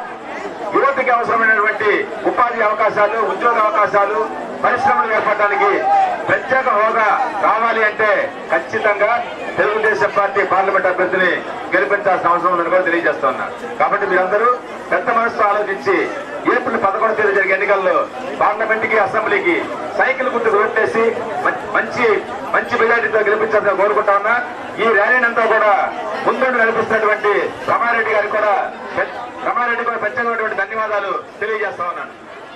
యువతకి అవసరమైనటువంటి ఉపాధి అవకాశాలు, ఉద్యోగ అవకాశాలు, పరిశ్రమలు ఏర్పడడానికి ప్రత్యేక హోదా రావాలి అంటే ఖచ్చితంగా తెలుగుదేశం పార్టీ పార్లమెంట్ అభ్యర్థిని గెలిపించాల్సిన అవసరం ఉందని కూడా తెలియజేస్తా ఉన్నా. కాబట్టి మీరందరూ పెద్ద మనసుతో ఆలోచించి ఏప్రిల్ 11వ తేదీ జరిగే ఎన్నికల్లో పార్లమెంట్ కి, అసెంబ్లీకి సైకిల్ గుర్తుకు ఓట్లేసి మంచి మెజారిటీతో గెలిపించాలని కోరుకుంటా ఉన్నా. ఈ ర్యాలీని అంతా కూడా ముందుండి నడిపిస్తున్నటువంటి రమారెడ్డి గారికి కూడా ప్రత్యేకమైనటువంటి ధన్యవాదాలు తెలియజేస్తా ఉన్నాను.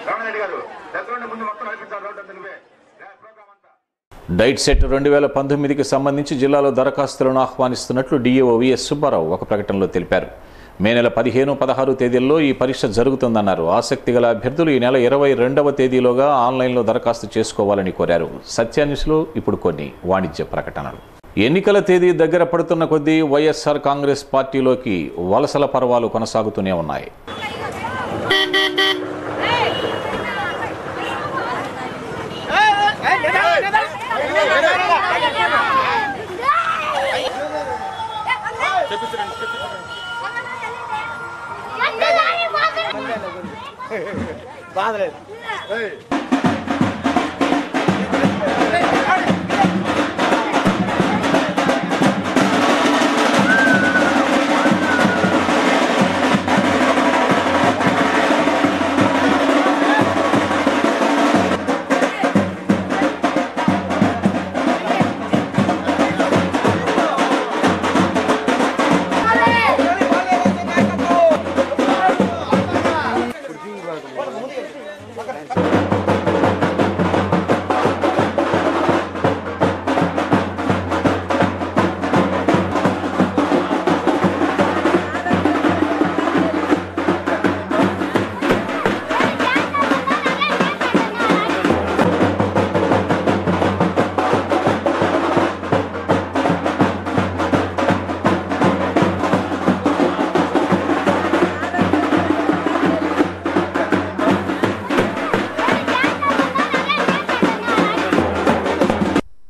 రమారెడ్డి గారు దగ్గరుండి ముందు మొత్తం నడిపించాలి. నువ్వే డైట్ సెట్ 2019కి సంబంధించి జిల్లాలో దరఖాస్తులను ఆహ్వానిస్తున్నట్లు డిఏఓ విఎస్ సుబ్బారావు ఒక ప్రకటనలో తెలిపారు. మే నెల 15, 16 తేదీల్లో ఈ పరీక్ష జరుగుతుందన్నారు. ఆసక్తి గల అభ్యర్థులు ఈ నెల 22వ తేదీలోగా ఆన్లైన్లో దరఖాస్తు చేసుకోవాలని కోరారు. సత్యాన్యూస్లో ఇప్పుడు కొన్ని వాణిజ్య ప్రకటనలు. ఎన్నికల తేదీ దగ్గర పడుతున్న కొద్దీ వైఎస్ఆర్ కాంగ్రెస్ పార్టీలోకి వలసల పర్వాలు కొనసాగుతూనే ఉన్నాయి. బాధలేదు.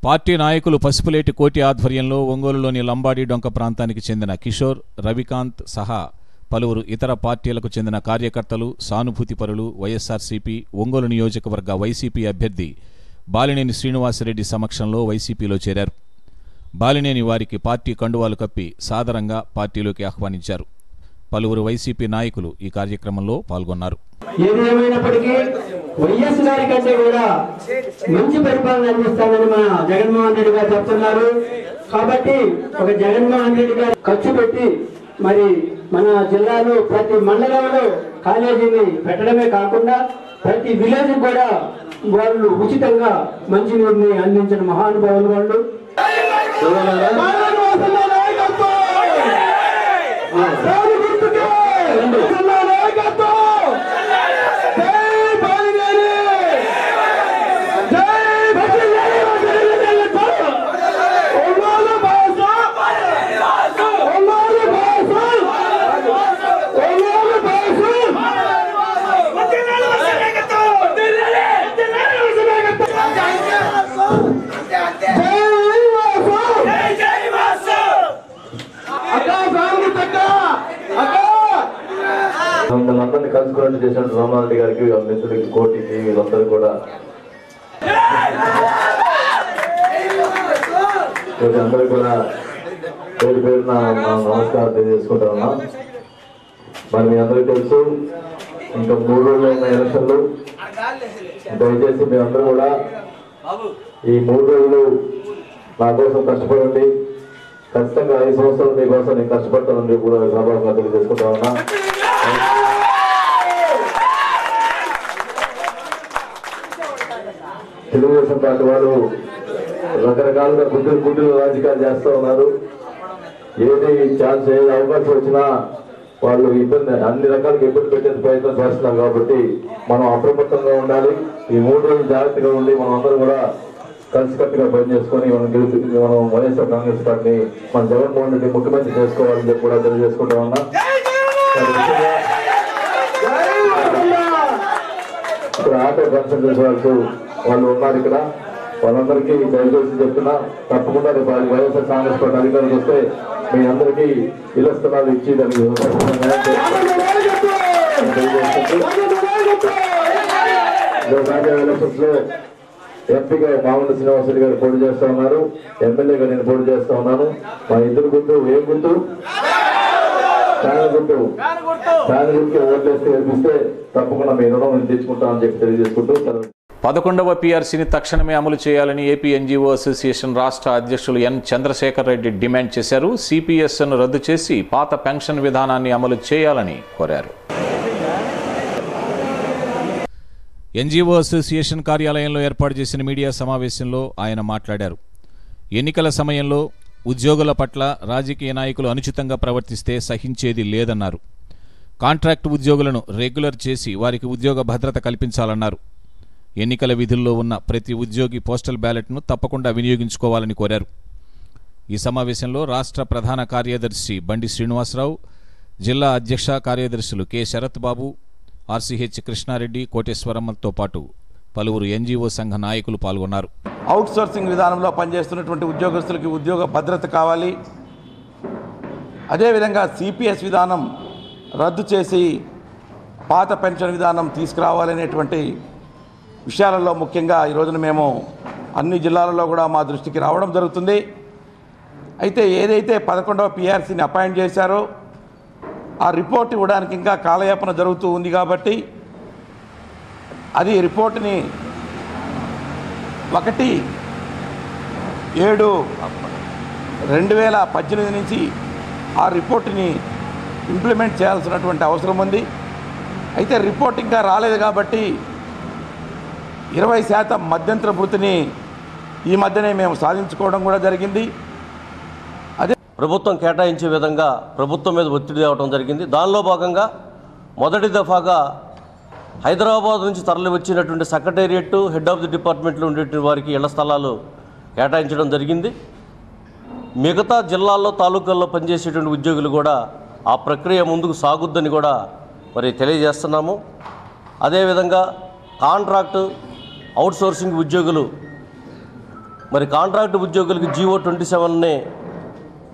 పార్టీ నాయకులు పసుపులేటి కోటి ఆధ్వర్యంలో ఒంగోలులోని లంబాడి డొంక ప్రాంతానికి చెందిన కిషోర్, రవికాంత్ సహా పలువురు ఇతర పార్టీలకు చెందిన కార్యకర్తలు, సానుభూతిపరులు వైఎస్ఆర్సీపీ ఒంగోలు నియోజకవర్గ వైసీపీ అభ్యర్థి బాలినేని శ్రీనివాసరెడ్డి సమక్షంలో వైసీపీలో చేరారు. బాలినేని వారికి పార్టీ కండువాలు కప్పి సాదరంగా పార్టీలోకి ఆహ్వానించారు. పలువురు వైసీపీ నాయకులు ఈ కార్యక్రమంలో పాల్గొన్నారు. ఏదేమైనప్పటికీ వైఎస్ గారి కంటే కూడా మంచి పరిపాలన అందిస్తానని మన జగన్మోహన్ రెడ్డి గారు చెప్తున్నారు. కాబట్టి ఒక జగన్మోహన్ రెడ్డి గారు ఖర్చు పెట్టి మరి మన జిల్లాలో ప్రతి మండలంలో కాలేజీని పెట్టడమే కాకుండా ప్రతి విలేజ్ కూడా వాళ్ళు ఉచితంగా మంచినీటిని అందించిన మహానుభావులు వాళ్ళు. అందరినీ కలుసుకున్నట్టు చేసిన రామారెడ్డి గారికి, మిత్రుడికి, కోటికి, వీళ్ళందరూ కూడా అందరూ కూడా పేరు పేరున నమస్కారం తెలియజేసుకుంటా ఉన్నా. మరి మీ అందరికీ తెలుసు, ఇంకా 3 రోజులు అయిన ఎలక్షన్లు. దయచేసి మీ అందరూ కూడా ఈ 3 రోజులు నా కోసం కష్టపడండి. ఖచ్చితంగా 5 సంవత్సరాలు మీకోసం నేను కష్టపడతానని కూడా సభగా తెలియజేసుకుంటా ఉన్నా. తెలుగుదేశం పార్టీ వాళ్ళు రకరకాలుగా గుడ్డులు రాజకీయాలు చేస్తూ ఉన్నారు. ఏది ఛాన్స్, ఏది అవకాశం వచ్చినా వాళ్ళు అన్ని రకాలుగా ఇబ్బంది పెట్టే ప్రయత్నం చేస్తున్నారు. కాబట్టి మనం అప్రమత్తంగా ఉండాలి. ఈ 3 రోజులు జాగ్రత్తగా ఉండి మనం అందరూ కూడా కలిసికట్టుగా పనిచేసుకొని మనం వైఎస్ఆర్ కాంగ్రెస్ పార్టీని మన జగన్మోహన్ రెడ్డి ముఖ్యమంత్రి చేసుకోవాలని చెప్పి కూడా తెలియజేసుకుంటా ఉన్నా. ఇక్కడ ఆటో కన్సల్టెన్సీ వాళ్ళు ఉన్నారు. ఇక్కడ వాళ్ళందరికీ దయచేసి చెప్తున్నా, తప్పకుండా రేపు వైఎస్ఆర్ కాంగ్రెస్ పార్టీ అధికారులకు వస్తే మీ అందరికీ ఇళ్ల స్థలాలు ఇచ్చి దానికి ఎలక్షన్స్ లో ఎంపీగా మామూలు శ్రీనివాసరెడ్డి గారు పోటీ చేస్తా ఉన్నారు. ఎమ్మెల్యేగా నేను పోటీ చేస్తా ఉన్నాను. మా ఇద్దరు గుర్తు ఏం గుర్తు? ఫ్యాన్ గుర్తు. ఫ్యాన్ గుర్తు ఓట్లేస్తే గెలిపిస్తే తప్పకుండా మీ రుణం నేను తెచ్చుకుంటామని చెప్పి తెలియజేసుకుంటూ 11వ పీఆర్సీని తక్షణమే అమలు చేయాలని ఏపీ ఎన్జీఓ అసోసియేషన్ రాష్ట్ర అధ్యక్షులు ఎన్ చంద్రశేఖర్ రెడ్డి డిమాండ్ చేశారు. సిపిఎస్ను రద్దు చేసి పాత పెన్షన్ విధానాన్ని అమలు చేయాలని కోరారు. ఎన్జీఓ అసోసియేషన్ కార్యాలయంలో ఏర్పాటు చేసిన మీడియా సమావేశంలో ఆయన మాట్లాడారు. ఎన్నికల సమయంలో ఉద్యోగుల పట్ల రాజకీయ నాయకులు అనుచితంగా ప్రవర్తిస్తే సహించేది లేదన్నారు. కాంట్రాక్టు ఉద్యోగులను రెగ్యులర్ చేసి వారికి ఉద్యోగ భద్రత కల్పించాలన్నారు. ఎన్నికల విధుల్లో ఉన్న ప్రతి ఉద్యోగి పోస్టల్ బ్యాలెట్ను తప్పకుండా వినియోగించుకోవాలని కోరారు. ఈ సమావేశంలో రాష్ట్ర ప్రధాన కార్యదర్శి బండి శ్రీనివాసరావు, జిల్లా అధ్యక్ష కార్యదర్శులు కె శరత్ బాబు, ఆర్సీహెచ్ కృష్ణారెడ్డి, కోటేశ్వరమ్మతో పాటు పలువురు ఎన్జీఓ సంఘ నాయకులు పాల్గొన్నారు. అవుట్ సోర్సింగ్ విధానంలో పనిచేస్తున్నటువంటి ఉద్యోగస్తులకి ఉద్యోగ భద్రత కావాలి. అదేవిధంగా సిపిఎస్ విధానం రద్దు చేసి పాత పెన్షన్ విధానం తీసుకురావాలనేటువంటి విషయాలలో ముఖ్యంగా ఈ రోజున మేము అన్ని జిల్లాలలో కూడా మా దృష్టికి రావడం జరుగుతుంది. అయితే ఏదైతే 11వ పీఆర్సీని అపాయింట్ చేశారో ఆ రిపోర్ట్ ఇవ్వడానికి ఇంకా కాలయాపన జరుగుతూ ఉంది. కాబట్టి అది రిపోర్ట్ని 1/7/2018 నుంచి ఆ రిపోర్ట్ని ఇంప్లిమెంట్ చేయాల్సినటువంటి అవసరం ఉంది. అయితే రిపోర్ట్ ఇంకా రాలేదు కాబట్టి 20% మధ్యంతర భృతిని ఈ మధ్యనే మేము సాధించుకోవడం కూడా జరిగింది. అదే ప్రభుత్వం కేటాయించే విధంగా ప్రభుత్వం మీద ఒత్తిడి తేవడం జరిగింది. దానిలో భాగంగా మొదటి దఫాగా హైదరాబాద్ నుంచి తరలి వచ్చినటువంటి సెక్రటేరియట్, హెడ్ ఆఫ్ ది డిపార్ట్మెంట్లో ఉండేటువంటి వారికి ఇళ్ల స్థలాలు కేటాయించడం జరిగింది. మిగతా జిల్లాల్లో, తాలూకాల్లో పనిచేసేటువంటి ఉద్యోగులు కూడా ఆ ప్రక్రియ ముందుకు సాగుద్దని కూడా మరి తెలియజేస్తున్నాము. అదేవిధంగా కాంట్రాక్టు, అవుట్సోర్సింగ్ ఉద్యోగులు, మరి కాంట్రాక్టు ఉద్యోగులకి జీవో 27ని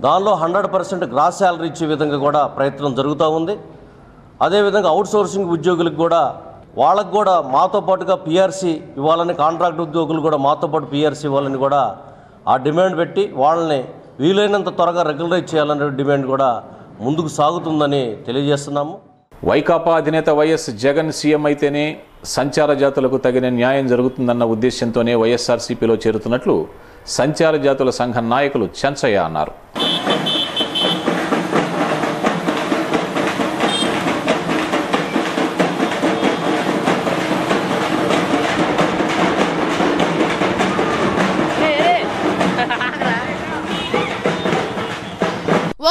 దానిలో 100% గ్రాస్ శాలరీ ఇచ్చే విధంగా కూడా ప్రయత్నం జరుగుతూ ఉంది. అదేవిధంగా అవుట్సోర్సింగ్ ఉద్యోగులకు కూడా వాళ్ళకు కూడా మాతో పాటుగా పిఆర్సీ ఇవ్వాలని, కాంట్రాక్ట్ ఉద్యోగులు కూడా మాతో పాటు పిఆర్సీ ఇవ్వాలని కూడా ఆ డిమాండ్ పెట్టి వాళ్ళని వీలైనంత త్వరగా రెగ్యులరైజ్ చేయాలనే డిమాండ్ కూడా ముందుకు సాగుతుందని తెలియజేస్తున్నాము. వైకాపా అధినేత వైఎస్ జగన్ సీఎం అయితేనే సంచార జాతులకు తగిన న్యాయం జరుగుతుందన్న ఉద్దేశంతోనే వైఎస్ఆర్సీపీలో చేరుతున్నట్లు సంచార జాతుల సంఘ నాయకులు చెంచయ్య అన్నారు.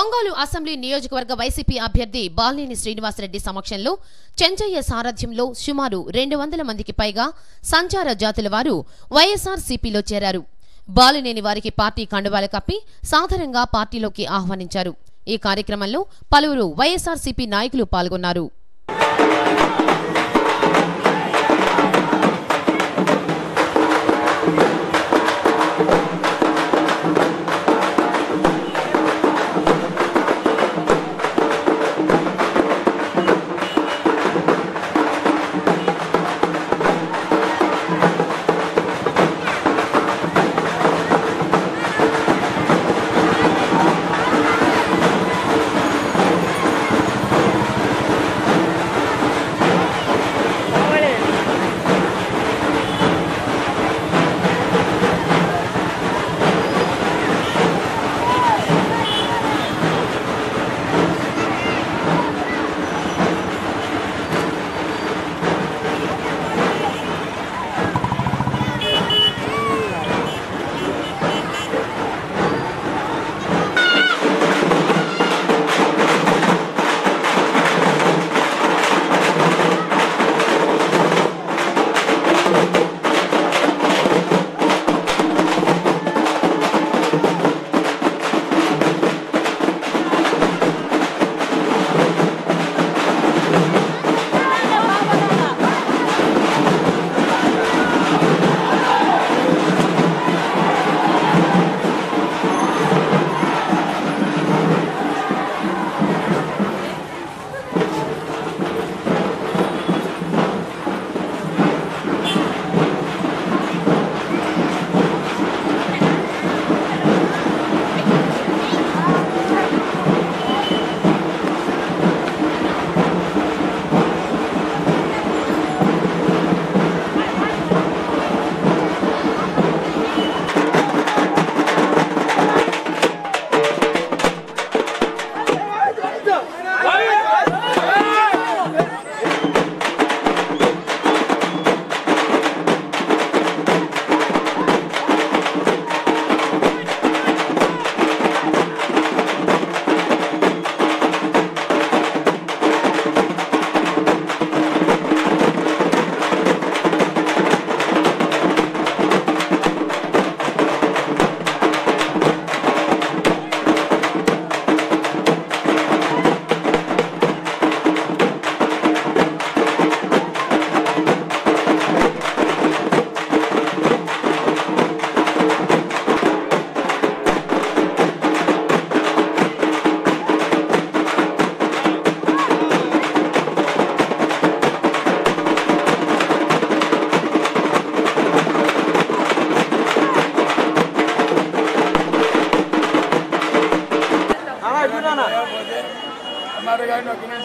ఒంగోలు అసెంబ్లీ నియోజకవర్గ వైసీపీ అభ్యర్థి బాలినేని శ్రీనివాసరెడ్డి సమక్షంలో చెంచయ్య సారథ్యంలో సుమారు 200 మందికి పైగా సంచార జాతుల వారు వైఎస్ఆర్సీపీలో చేరారు. బాలినేని వారికి పార్టీ కండువాలు కప్పి సాధారణంగా పార్టీలోకి ఆహ్వానించారు. ఈ కార్యక్రమంలో పలువురు వైఎస్ఆర్సీపీ నాయకులు పాల్గొన్నారు.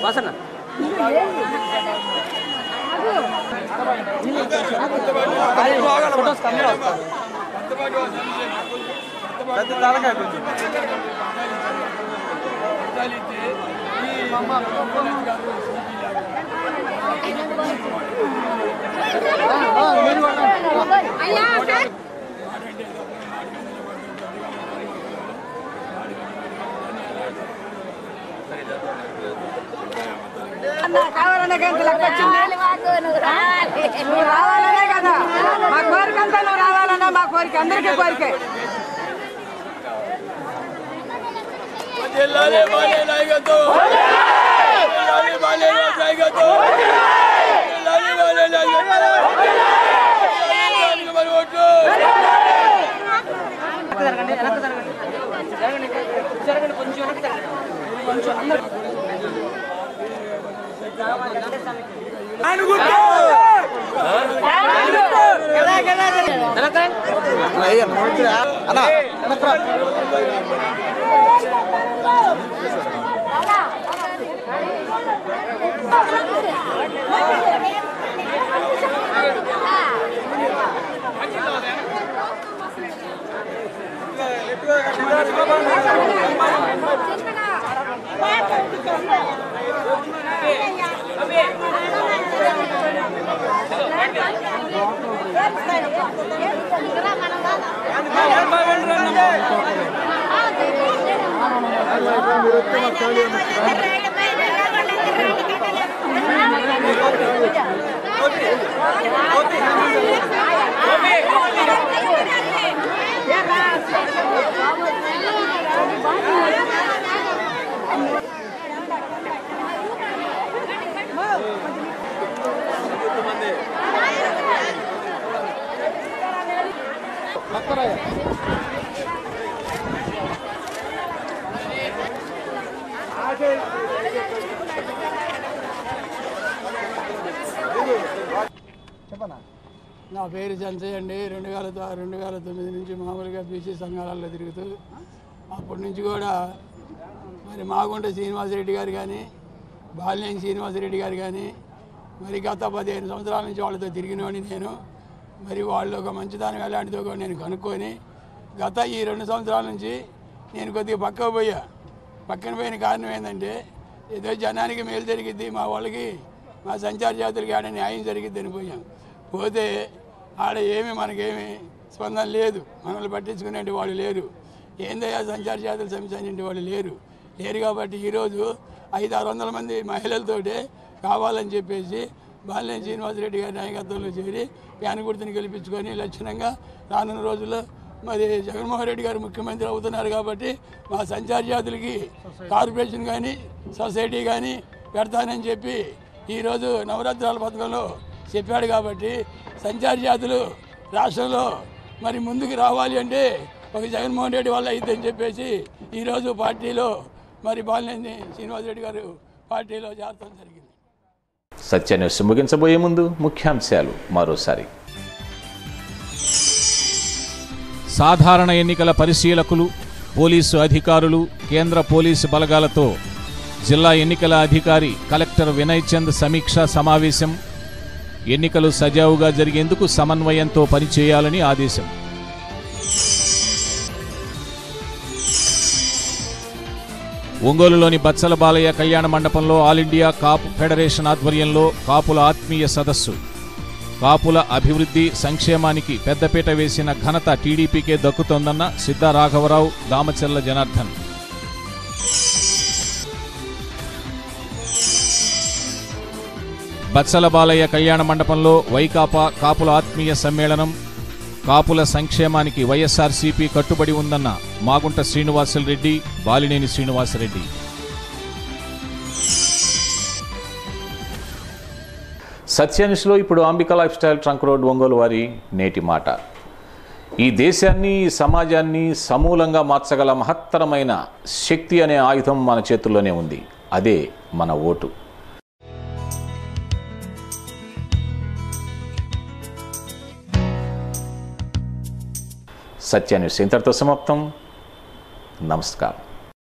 వాసన ఫోటోస్ కెమెరా వస్తుంది పెద్ద తలకాయ కొంచెం కావాలనే గంట లెక్క నువ్వు రావాలనే కదా మా కోరిక అంతా నువ్వు రావాలన్నా మా కోరిక అందరికీ కోరికే జరగండి కొంచెం కొంచెం అందరూ నా పేరు చంచయ్య అండి. 2009 నుంచి మామూలుగా బీసీ సంఘాలలో తిరుగుతూ అప్పటి నుంచి కూడా మరి మాగుంట శ్రీనివాసరెడ్డి గారు కానీ బాలినేని శ్రీనివాసరెడ్డి గారు కానీ మరి గత 15 సంవత్సరాల నుంచి వాళ్ళతో తిరిగినోని నేను. మరి వాళ్ళు ఒక మంచిదానం ఎలాంటిదో కూడా నేను కనుక్కొని గత ఈ 2 సంవత్సరాల నుంచి నేను కొద్దిగా పక్కన పోయిన కారణం ఏంటంటే ఏదో జనానికి మేలు జరిగిద్ది, మా వాళ్ళకి మా సంచార జాతులకి ఆడ న్యాయం జరిగిద్ది అని పోతే ఆడ మనకేమి స్పందన లేదు. మనల్ని పట్టించుకునే వాళ్ళు లేరు. ఏందయ్యా సంచార జాతుల సమస్య వాళ్ళు లేరు కాబట్టి ఈరోజు 500-600 మంది మహిళలతోటే కావాలని చెప్పేసి బాలినేని శ్రీనివాసరెడ్డి గారి నాయకత్వంలో చేరి ఫ్యాన్ గుర్తుని గెలిపించుకొని లక్షణంగా రానున్న రోజుల్లో మరి జగన్మోహన్ రెడ్డి గారు ముఖ్యమంత్రి అవుతున్నారు కాబట్టి మా సంచార జాతులకి కార్పొరేషన్ కానీ సొసైటీ కానీ పెడతానని చెప్పి ఈరోజు నవరత్నాల పథకంలో చెప్పాడు. కాబట్టి సంచార జాతులు రాష్ట్రంలో మరి ముందుకు రావాలి అంటే ఒక జగన్మోహన్ రెడ్డి వల్ల అయిద్దని చెప్పేసి ఈరోజు పార్టీలో మరి బాలినేని శ్రీనివాసరెడ్డి గారు పార్టీలో చేరడం జరిగింది. సత్యన్యూస్ ముగించబోయే ముందు ముఖ్యాంశాలు మరోసారి. సాధారణ ఎన్నికల పరిశీలకులు, పోలీసు అధికారులు, కేంద్ర పోలీసు బలగాలతో జిల్లా ఎన్నికల అధికారి కలెక్టర్ వినయ్ చంద్ సమీక్షా సమావేశం. ఎన్నికలు సజావుగా జరిగేందుకు సమన్వయంతో పనిచేయాలని ఆదేశం. ఒంగోలులోని బత్సల బాలయ్య కళ్యాణ మండపంలో ఆల్ ఇండియా కాపు ఫెడరేషన్ ఆధ్వర్యంలో కాపుల ఆత్మీయ సదస్సు. కాపుల అభివృద్ధి సంక్షేమానికి పెద్దపీట వేసిన ఘనత టీడీపీకే దక్కుతోందన్న సిద్ధా రాఘవరావు, దామచర్ల జనార్దన్. బత్సల బాలయ్య కళ్యాణ మండపంలో వైకాపా కాపుల ఆత్మీయ సమ్మేళనం. కాపుల సంక్షేమానికి వైఎస్ఆర్సీపీ కట్టుబడి ఉందన్న మాగుంట శ్రీనివాసరెడ్డి, బాలినేని శ్రీనివాసరెడ్డి. సత్యన్యూస్లో ఇప్పుడు Ambika life style trunk road Ongole వారి నేటి మాట. ఈ దేశాన్ని, సమాజాన్ని సమూలంగా మార్చగల మహత్తరమైన శక్తి అనే ఆయుధం మన చేతుల్లోనే ఉంది. అదే మన ఓటు. సత్యన్యూస్ ఇంతటితో సమాప్తం. నమస్కారం.